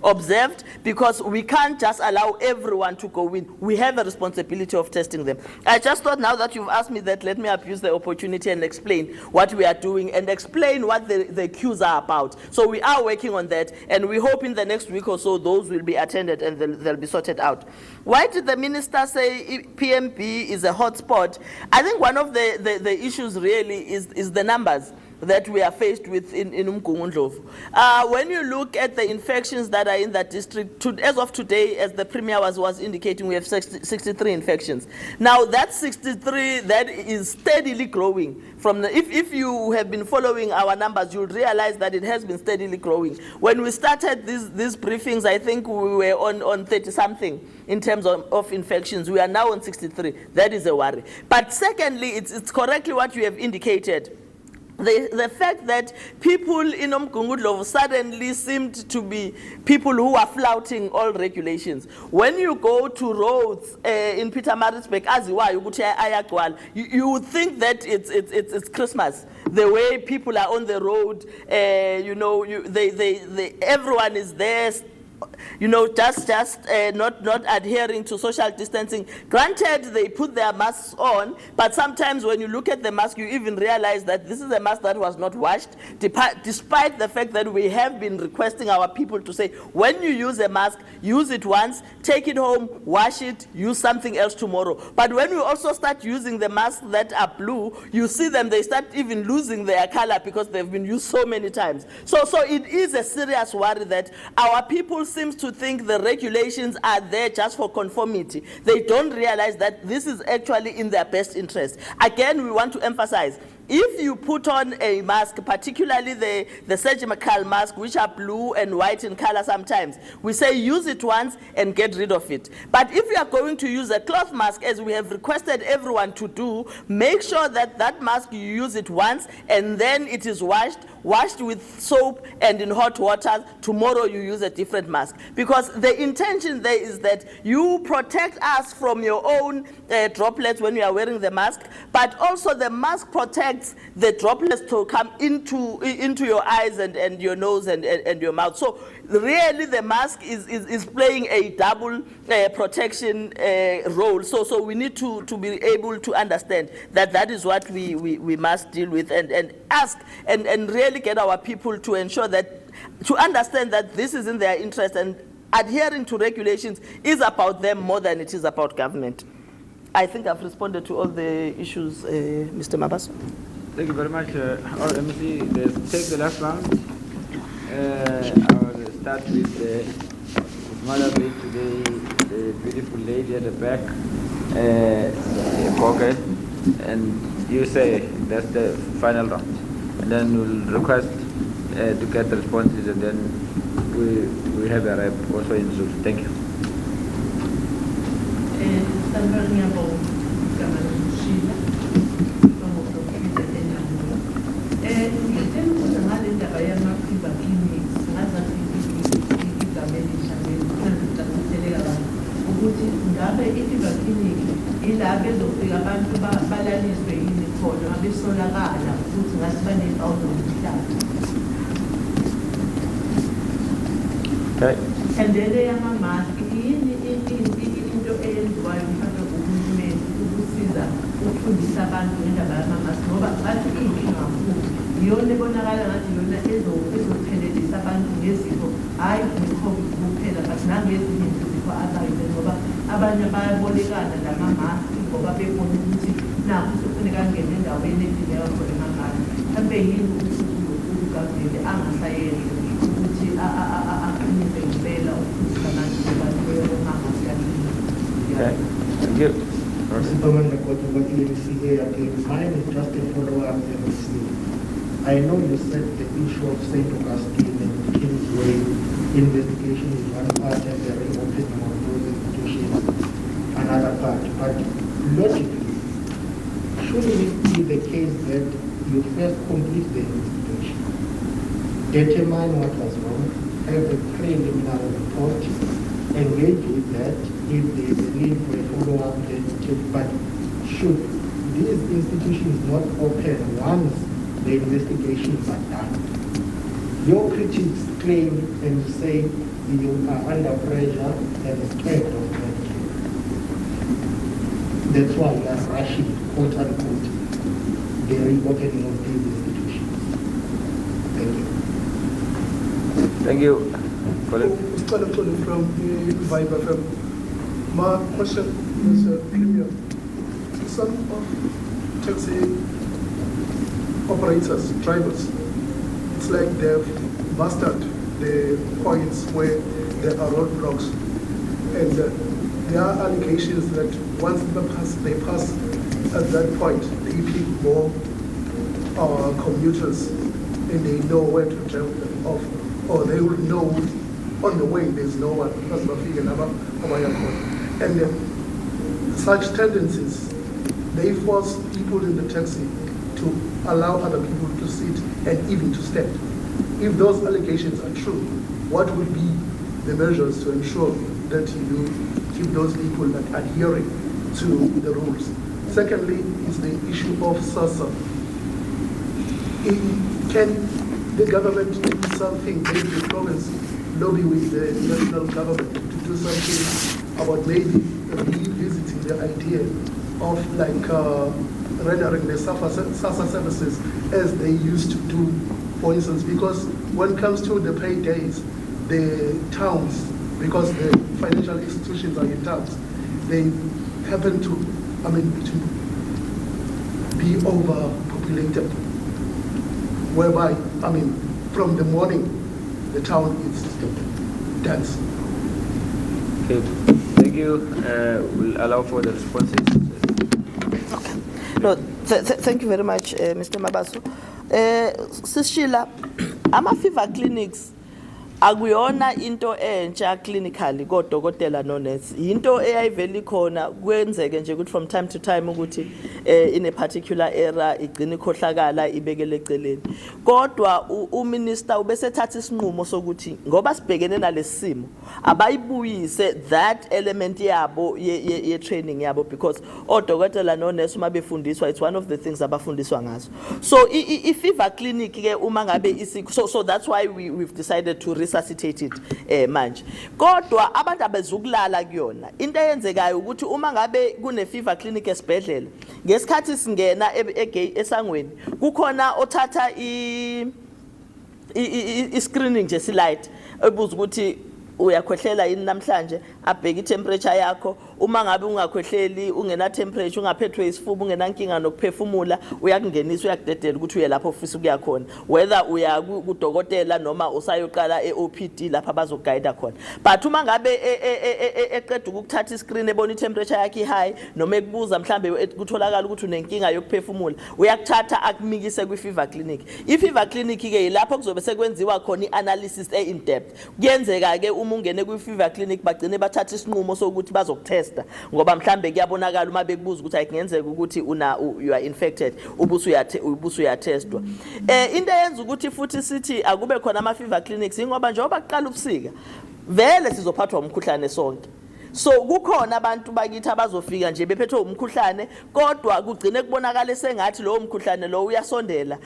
observed, because we can't just allow everyone to go in. We have a responsibility of testing them. I just thought, now that you've asked me that, let me abuse the opportunity and explain what we are doing and explain what the queues are about. So we are working on that, and we hope in the next week or so those will be attended and they'll be sorted out. Why did the minister say PMB is a hotspot? I think one of the issues really is the numbers that we are faced with in Umgungundlovu. When you look at the infections that are in that district, as of today, as the Premier was indicating, we have 63 infections. Now, that 63, that is steadily growing. If you have been following our numbers, you'll realize that it has been steadily growing. When we started these briefings, I think we were on 30-something in terms of infections. We are now on 63. That is a worry. But secondly, it's correctly what you have indicated. The fact that people in Umgungundlovu suddenly seemed to be people who are flouting all regulations. When you go to roads in Pietermaritzburg, you would think that it's Christmas. The way people are on the road, everyone is there just not adhering to social distancing. Granted, they put their masks on, but sometimes when you look at the mask, you even realize that this is a mask that was not washed, despite the fact that we have been requesting our people to say, when you use a mask, use it once, take it home, wash it, use something else tomorrow. But when we also start using the masks that are blue, you see them, they start even losing their color because they've been used so many times. So it is a serious worry that our people seem to think the regulations are there just for conformity. They don't realize that this is actually in their best interest. Again, we want to emphasize, if you put on a mask, particularly the surgical mask, which are blue and white in color sometimes, we say use it once and get rid of it. But if you are going to use a cloth mask, as we have requested everyone to do, make sure that that mask, you use it once and then it is washed with soap and in hot water. Tomorrow you use a different mask. Because the intention there is that you protect us from your own droplets when you are wearing the mask, but also the mask protects the droplets to come into your eyes and your nose and your mouth. So really the mask is playing a double protection role. So we need to be able to understand that that is what we must deal with and ask and really get our people to ensure that, to understand that this is in their interest, and adhering to regulations is about them more than it is about government. I think I've responded to all the issues, Mr. Mabaso. Thank you very much. Let me see. Let's take the last round. I will start with Mother Day today, the beautiful lady at the back, Koke, and you say that's the final round. And then we'll request to get responses, and then we have a rep also in Zulu. Thank you. Okay. And then they are mask into eyenziwayo mhlawumbe uhulumeni ukusiza ukufundisa abantu ngendaba yamamask, ngoba ngathi iyinkinga kakhulu, iyona ebonakala ngathi iyona ezophelelisa abantu ngezifo, hhayi ne-COVID kuphela but nangezinye izifo abayile, ngoba abanye bayabolekana namamask ngoba bebona ukuthi nakho sofuneka angene endaweni edingeka khona amamask. Mhlawumbe yini ugavumenti angasayenzi ukuthi aqinise ngempela ukufundisa abantu abantu beyamamask kanini. Okay. Thank you. Mine is just a follow-up. I know you said the issue of St. Augustine and Kingsway investigation is one part and the reopening of those institutions another part. But logically, shouldn't it be the case that you first complete the investigation, determine what was wrong, have a preliminary report, engage with that if there is a need for a follow-up, but should these institutions not open once the investigations are done? Your critics claim and say you are under pressure and scared of that. That's why you are rushing, quote unquote, the reopening of these institutions. Thank you. Thank you. From the Viber FM. My question is, Premier, some of taxi operators, drivers, it's like they've mastered the points where there are roadblocks, and there are allegations that once they pass at that point, they pick more commuters, and they know where to drop them off, or they will know on the way there's no one. And such tendencies, they force people in the taxi to allow other people to sit and even to stand. If those allegations are true, what would be the measures to ensure that you keep those people adhering to the rules? Secondly, is the issue of SASA. Can the government do something, maybe the province, lobby with the national government to do something about maybe revisiting the idea of rendering the SASSA services as they used to do, for instance, because when it comes to the paydays, the towns, because the financial institutions are in towns, they happen to be overpopulated, whereby, from the morning, the town is dense. Okay, thank you. We'll allow for the responses. No, thank you very much, Mr. Mabaso. Sishila, ama-fever clinics akuyona into entsha clinically kodokotela no-nurse. Into eyayivele khona kwenzeke nje ukuthi from time to time ukuthi in a particular era igcina ikhohlakala ibekele eceleni. Kodwa uminister ubesethatha isinqumo sokuthi ngoba sibhekene nalesimo abayibuyise that element yabo ye training yabo, because odokotela no-nurse uma befundiswa, it's one of the things abafundiswa ngazo. So i-fever clinic ke uma ngabe so that's why we've decided to resuscitate it manje. Kodwa abantu abezukulala kuyona. Into eyenzekayo ukuthi uma ngabe kune fever clinic esibhedlela ngesikhathi singena esangweni kukhona othatha i screening nje silight ebuza ukuthi uyakhwehlela yini namhlanje, abheke temperature yakho. Uma ngabe ungakhwehleli, ungena temperature, ungaphethwe isifuba, ungenankinga nokuphefumula, uyakungenisa uyakudedela ukuthi uye lapho ofisa ukuya khona, whether uya kudokotela noma usayoqala eOPD lapha bazoguide khona. But uma ngabe eqeda ukuthatha iscreen ebona itemperature yakhe high noma ekubuza mhlambe kutholakala ukuthi unenkinga yokuphefumula, uyakuthatha akumikise kwi-fever clinic. I-fever clinic ke yilapho kuzobe sekwenziwa khona i-analysis in depth. Kuyenzeka ke uma ungene kwi-fever clinic bagcine bathatha isinqumo sokuthi bazokutesta ngoba mhlambe kuyabonakala uma bekubuza ukuthi ayingenzeka ukuthi you are infected ubusu uyatestwa. Into eyenza ukuthi futhi sithi akube khona ama-fever clinics ngoba njengoba kuqala ubusika vele sizophathwa umkhuhlane sonke. So kukhona abantu bakithi abazofika nje bephethwe umkhuhlane kodwa kugcine kubonakala sengathi lo mkhuhlane lo uyasondela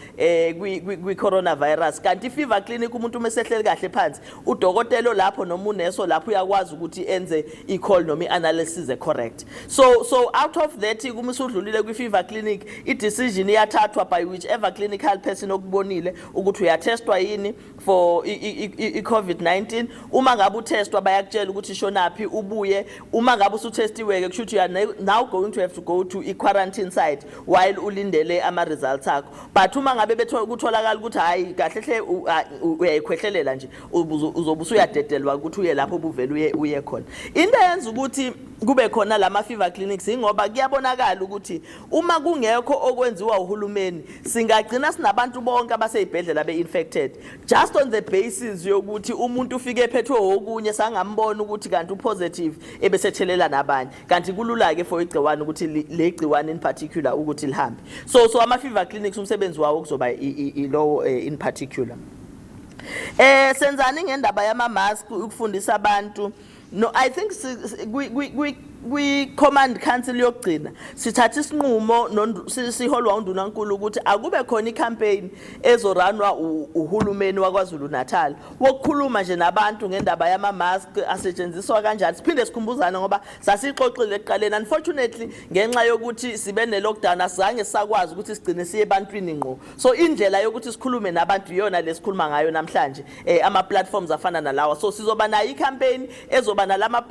kwi coronavirus. Kanti fever clinic umuntu umesehleli kahle phansi udokotela lapho noma uneso lapho uyakwazi ukuthi enze i-call noma i-analysis correct. So out of that kuma usudlulile kwi fever clinic i-decision iyathathwa by whichever clinical person okubonile ukuthi uyatestwa yini for i-COVID-19. Uma ngabe utestwa bayakutshela ukuthi shonaphi ubuye. Uma ngabe usutestiwe ke kusho you are now going to have to go to a quarantine site while ulindele ama results akho. But uma ngabe kutholakala ukuthi hayi kahle uyayikhwehlelela nje uzobe usuyadedelwa ukuthi uye lapho ubuvele uye khona. Into eyenza ukuthi kube khona lama fever clinics ngoba kuyabonakala ukuthi uma kungekho okwenziwa uhulumeni singagcina sinabantu bonke abaseyibhedlela be-infected just on the basis yokuthi umuntu ufike ephethwe okunye sangambona ukuthi kanti upositive ebesethelela nabanye, kanti kulula ke for igciwane ukuthi le igciwane in particular ukuthi lihambe. So ama fever clinics umsebenzi wawo kuzoba low in particular. Senzani ngendaba yama mask ukufundisa abantu. No, I think we command council yokugcina sithatha isinqumo siholwa undunankulu ukuthi akube khona icampaign ezoranwa uhulumeni waKwaZulu-Natal wokukhuluma nje nabantu ngendaba yama mask asetshenziswa kanjani. Siphinde sikhumbuzana ngoba sasixoxile eqaleni, unfortunately ngenxa yokuthi sibe ne lockdown asizange sakwazi ukuthi sigcine siye ebantwini ngqo. So indlela yokuthi sikhulume nabantu iyona lesikhuluma ngayo namhlanje ama platforms afana nalawa. So sizoba nayo icampaign ezoba nalama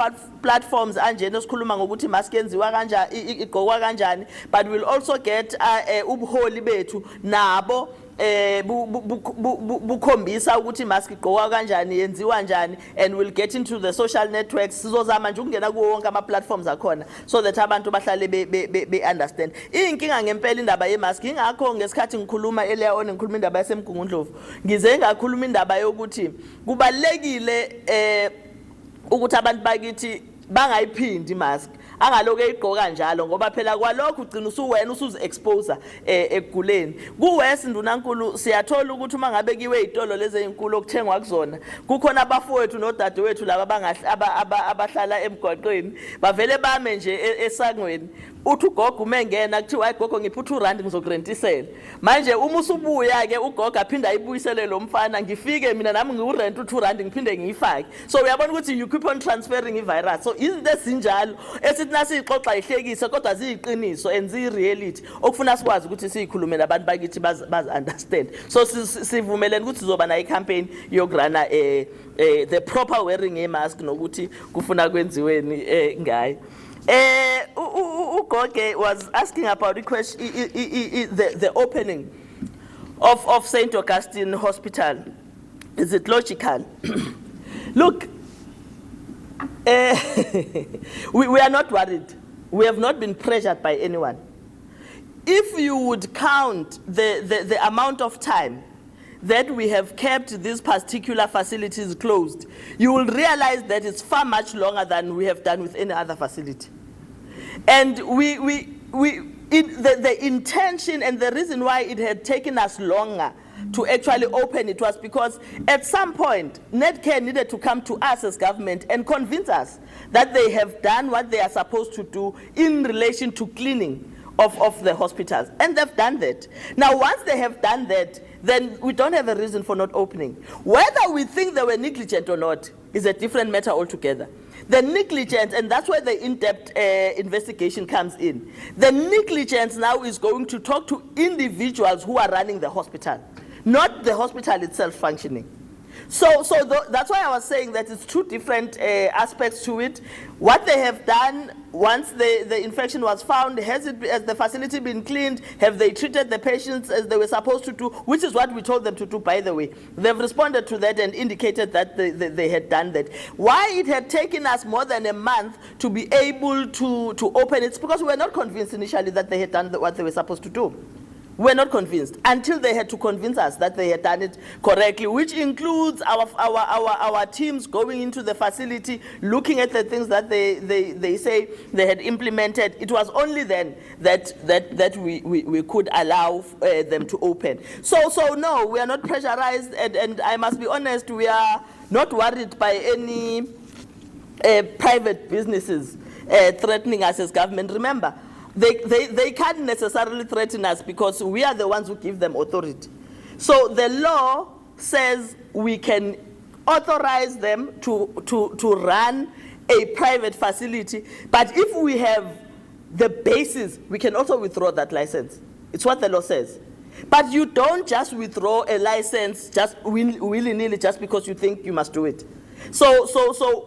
platforms anjena esikhuluma ngokuthi mask yenziwa kanjani igqokwa kanjani, but we'll also get ubuholi bethu nabo bukhombisa ukuthi mask igqokwa kanjani yenziwa kanjani, and we'll get into the social networks sizozama nje ukungena kuwo wonke ama platforms akhona so that abantu bahlale be understand inkinga ngempela indaba ye mask. Ingakho ngesikhathi ngikhuluma earlier on ngikhuluma indaba yasemgungundlovu ngize ngakhuluma indaba yokuthi kubalekile ukuthi abantu bakithi bangayiphindi imask angaloke igqoka njalo ngoba phela kwalokho ugcina usuwena usuzi-exposer ekuguleni. Kuwesi ndunankulu siyathola ukuthi uma ngabe kiwe izitolo lezi ezinkulu okuthengwa kuzona kukhona abafowethu nodadewethu laba abahlala emgwaqweni bavele bame nje esangweni. Uthi ugogo umengena kuthiwa hayi gogo ngipha R2 ngizokurentisela. Manje uma usubuya-ke ugogo aphinde ayibuyisele lo mfana ngifike mina nami ngiwurenta u2 ngiphinde ngiyifake. So uyabona ukuthi you keep on transferring i-virus. So izinto ezinjalo esithi nasiyixoxa ihlekise kodwa ziyiqiniso and ziyi-reality okufuna sikwazi ukuthi siyikhulume nabantu bakithi bazi-understand. So sivumelene ukuthi sizoba nayo i-campaign yokurana the proper wearing a-mask nokuthi kufuna kwenziweni ngayo. Ugoge was asking about the opening of St. Augustine Hospital. Is it logical? Look, we are not worried. We have not been pressured by anyone. If you would count the amount of time that we have kept these particular facilities closed, you will realize that it's far much longer than we have done with any other facility. And the intention and the reason why it had taken us longer to actually open it was because at some point, Netcare needed to come to us as government and convince us that they have done what they are supposed to do in relation to cleaning of the hospitals. And they've done that. Now, once they have done that, then we don't have a reason for not opening. Whether we think they were negligent or not is a different matter altogether. The negligence, and that's where the in-depth investigation comes in. The negligence now is going to talk to individuals who are running the hospital, not the hospital itself functioning. So that's why I was saying that it's two different aspects to it. What they have done once the infection was found, has the facility been cleaned? Have they treated the patients as they were supposed to do? Which is what we told them to do, by the way. They've responded to that and indicated that they had done that. Why it had taken us more than a month to be able to open it? It's because we were not convinced initially that they had done what they were supposed to do. We're not convinced until they had to convince us that they had done it correctly, which includes our teams going into the facility, looking at the things that they say they had implemented. It was only then that we could allow them to open. So no, we are not pressurized, and I must be honest, we are not worried by any private businesses threatening us as government. Remember, they can't necessarily threaten us because we are the ones who give them authority. So the law says we can authorize them to run a private facility, but if we have the basis, we can also withdraw that license. It's what the law says. But you don't just withdraw a license just willy-nilly just because you think you must do it. So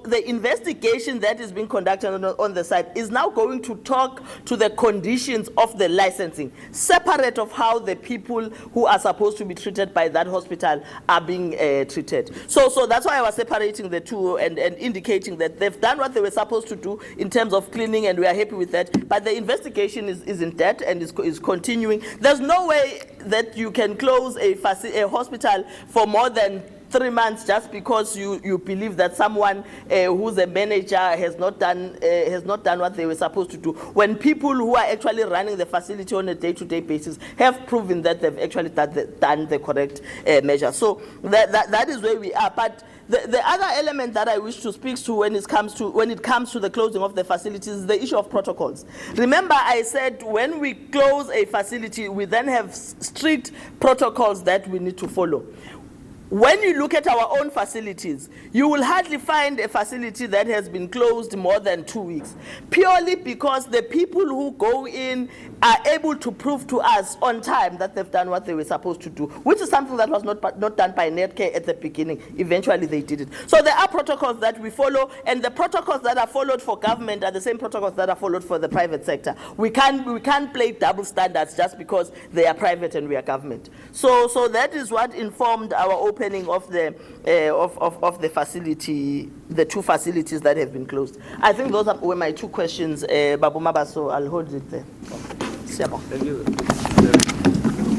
the investigation that is being conducted on the site is now going to talk to the conditions of the licensing, separate of how the people who are supposed to be treated by that hospital are being treated. So that's why I was separating the two and indicating that they've done what they were supposed to do in terms of cleaning, and we are happy with that. But the investigation is in depth and is continuing. There's no way that you can close a hospital for more than 3 months just because you believe that someone who's a manager has not done what they were supposed to do, when people who are actually running the facility on a day-to-day basis have proven that they've actually done the correct measure. So that is where we are. But the other element that I wish to speak to when it comes to the closing of the facilities is the issue of protocols. Remember, I said when we close a facility, we then have strict protocols that we need to follow. When you look at our own facilities, you will hardly find a facility that has been closed more than 2 weeks, purely because the people who go in are able to prove to us on time that they've done what they were supposed to do, which is something that was not done by Netcare at the beginning. Eventually they did it. So there are protocols that we follow, and the protocols that are followed for government are the same protocols that are followed for the private sector. We can't play double standards just because they are private and we are government. So that is what informed our opening of the facility, the two facilities that have been closed. I think those were my two questions, Babu Maba, so I'll hold it there. Thank you.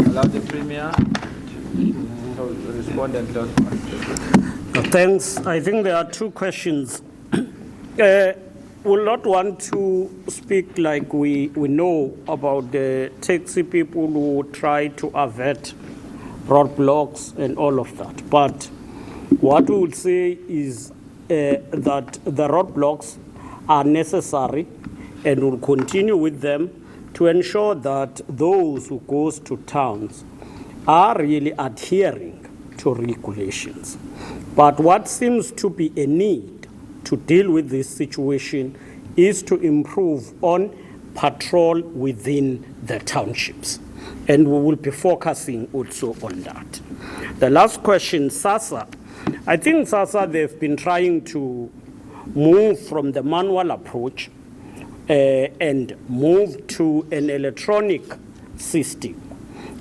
Allow the Premier to respond and close. Thanks. I think there are two questions. will not want to speak like we know about the taxi people who try to avert roadblocks and all of that. But what we would say is that the roadblocks are necessary and will continue with them to ensure that those who goes to towns are really adhering to regulations. But what seems to be a need to deal with this situation is to improve on patrol within the townships. And we will be focusing also on that. The last question, SASSA. I think SASSA, they've been trying to move from the manual approach and move to an electronic system.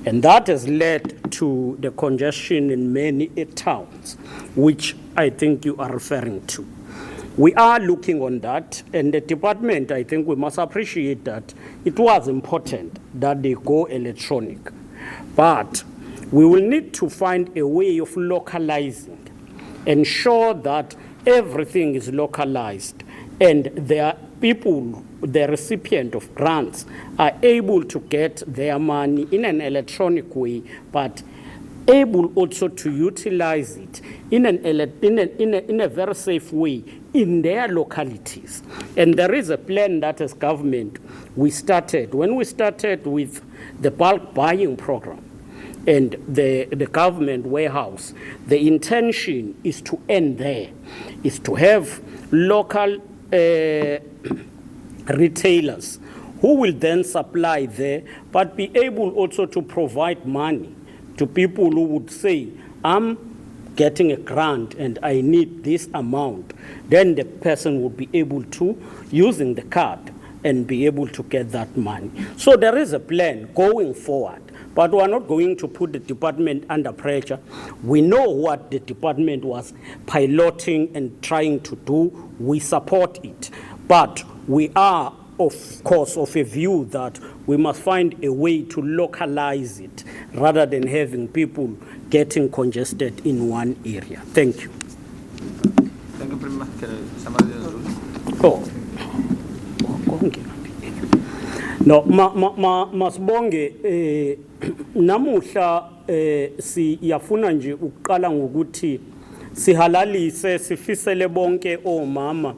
And that has led to the congestion in many towns, which I think you are referring to. We are looking on that, and the department, I think we must appreciate that it was important that they go electronic. But we will need to find a way of localizing, ensure that everything is localized, and there are people, the recipient of grants, are able to get their money in an electronic way, but able also to utilize it in a very safe way in their localities. And there is a plan that as government we started. When we started with the bulk buying program and the government warehouse, the intention is to end there, is to have local retailers who will then supply there, but be able also to provide money to people who would say, I'm getting a grant and I need this amount. Then the person would be able to, using the card, and be able to get that money. So there is a plan going forward, but we are not going to put the department under pressure. We know what the department was piloting and trying to do. We support it, but we are, of course, of a view that we must find a way to localize it rather than having people getting congested in one area. Thank you. Thank you, Premier. Somebody else? No, masibonge namuhla siyafuna nje uqala ngokuthi sihalalise sifisele bonke omama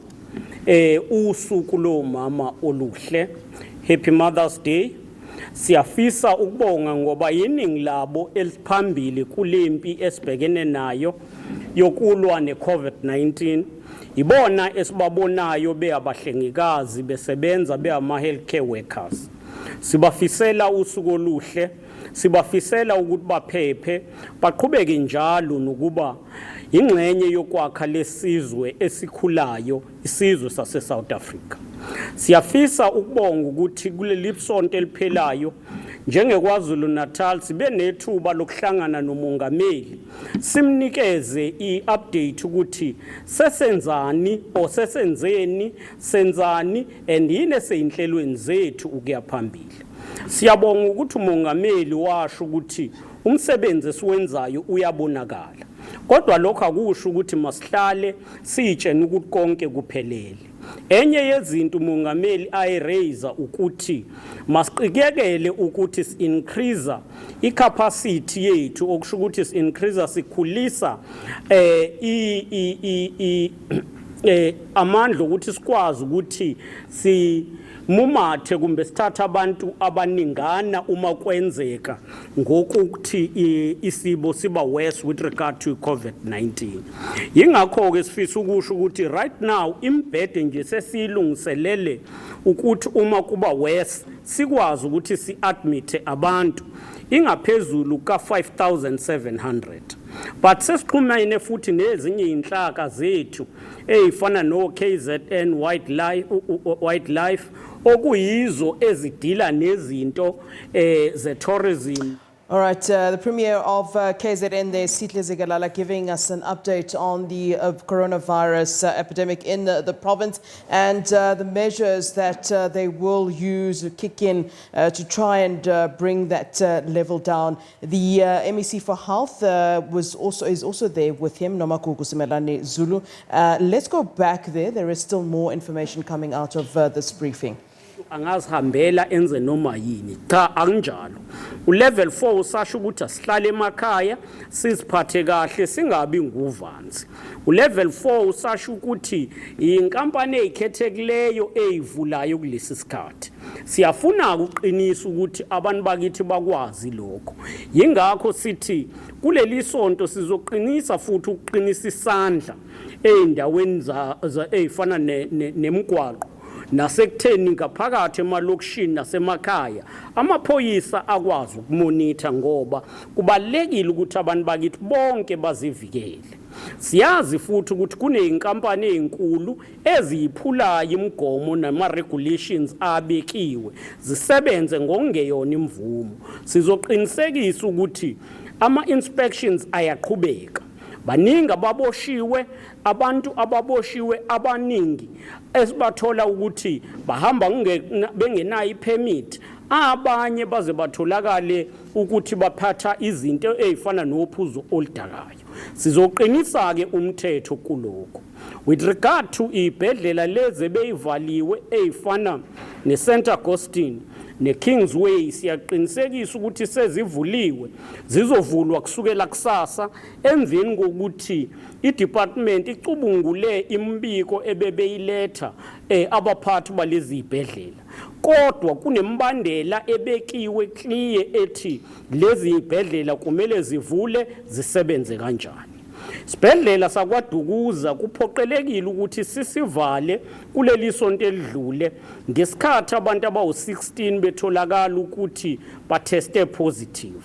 usuku lo mama oluhle. Happy Mother's Day. Siyafisa ukubonga ngoba yiningi labo eliphambili kulempi esibhekene nayo yokulwa ne-COVID-19. Ibona esibabonayo beabahlengikazi besebenza beama healthcare workers. Sibafisela usuku oluhle, sibafisela ukuthi baphephe, baqhubeke njalo nokuba ingxenye yokwakha lesizwe esikhulayo, isizwe sase South Africa. Siyafisa ukubonga ukuthi kuleli sonto eliphelayo njenge KwaZulu-Natal sibe nethuba lokuhlangana nomongameli simnikeze i-update ukuthi sesenzani o sesenzeni senzani and yini eseyinhlelweni zethu ukuya phambili. Siyabonga ukuthi umongameli washo ukuthi umsebenzi esiwenzayo uyabonakala. Kodwa lokho akusho ukuthi masihlale sitshene ukuthi konke kuphelele. Enye yezinto umongameli ayiraise ukuthi masiqikekele ukuthi increase icapacity yethu okusho ukuthi increase sikhulisa amandla ukuthi sikwazi ukuthi mumathe kumbe sithatha abantu abaningana uma kwenzeka ngokuthi isibo siba worse with regard to COVID-19. Yingakho ke sifisa ukusho ukuthi right now imbhede nje sesilungiselele ukuthi uma kuba worse sikwazi ukuthi si-admit abantu ingaphezulu ka 5,700. But sesixhumene futhi nezinye inhlaka zethu ezifana no KZN Wildlife okuyizo ezidila nezinto ze tourism All right, the Premier of KZN there, Sihle Zikalala, giving us an update on the coronavirus epidemic in the province and the measures that they will use to kick in to try and bring that level down. The MEC for Health is also there with him, Nomagugu Simelane Zulu. Let's go back there. There is still more information coming out of this briefing. Angazihambela enze noma yini cha akunjalo ulevel 4 usasho ukuthi asihlale emakhaya siziphathe kahle singabi nguvanzi ulevel 4 usasho ukuthi inkampani ezikhethekileyo ezivulayo kulesi sikhathi siyafuna ukuqinisa ukuthi abantu bakithi bakwazi lokho yingakho sithi kuleli sonto sizoqinisa futhi ukuqinisa isandla eindaweni ezifana nemigwaqo nasekutheni ngaphakathi emalokishini nasemakhaya amaphoyisa akwazi ukumonitha ngoba kubalekile ukuthi abantu bakithi bonke bazivikele siyazi futhi ukuthi kuneyinkampani ezinkulu eziyiphulayo imigomo nama regulations abekiwe zisebenze ngokungeyona imvumo sizoqinisekisa ukuthi ama inspections ayaqhubeka baningi ababoshiwe abantu ababoshiwe abaningi esibathola ukuthi bahamba bengenayo ipermit abanye baze batholakale ukuthi baphatha izinto ezifana nophuzo oludakayo sizoqinisa ke umthetho kuloko with regard to ibhedlela leze beyivaliwe ezifana neCenter Agostini neKingsway siyaqinisekisa ukuthi sezivuliwe zizovulwa kusukela kusasa emveni kokuthi idepartment icubungule imbiko ebebeyiletha abaphathi balezi ibhedlela kodwa kunembandela ebekiwe clear ethi lezi ibhedlela kumele zivule zisebenze kanjani Sibhedlela sakwaDukuza kuphoqelekile ukuthi sisivale kuleli sonto elidlule ngesikhathi abantu abawu16 betholakala ukuthi batheste positive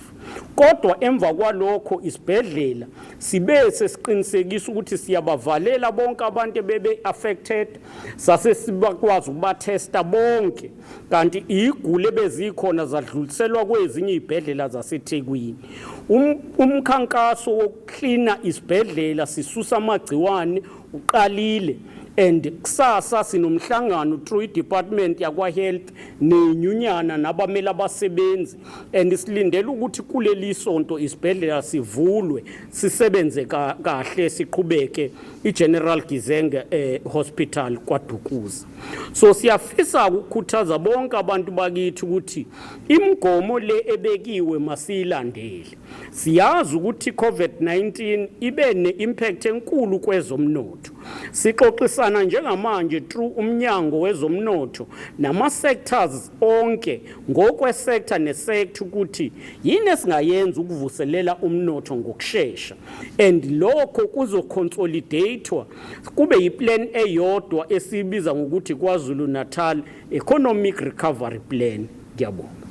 kodwa emva kwalokho isibhedlela sibe sesiqinisekisa ukuthi siyabavalela bonke abantu bebe affected sase sibakwazi ukubathesta bonke kanti igule bezikhona zadluliselwa kwezinye izibhedlela zaseThekwini umkhankaso wokucleana isibhedlela sisusa amagciwane uqalile and kusasa sinomhlangano through department yakwa health nenyunyana nabamela abasebenzi and silindele ukuthi kuleli sonto isibhedlela sivulwe sisebenze kahle siqhubeke iGeneral Gizenge Hospital kwaDukuza so siyafisa ukukhuthaza bonke abantu bakithi ukuthi imigomo le ebekiwe masilandele siyazi ukuthi COVID-19 ibe neimpact enkulu kwezomnotho sixoxisana njengamanje through umnyango wezomnotho nama sectors onke ngokwe sector ne sector ukuthi yini esingayenza ukuvuselela umnotho ngokusheshsha and lokho kuzoconsolidatewa kube yiplan eyodwa esibiza ngokuthi KwaZulu-Natal Economic Recovery Plan ngiyabonga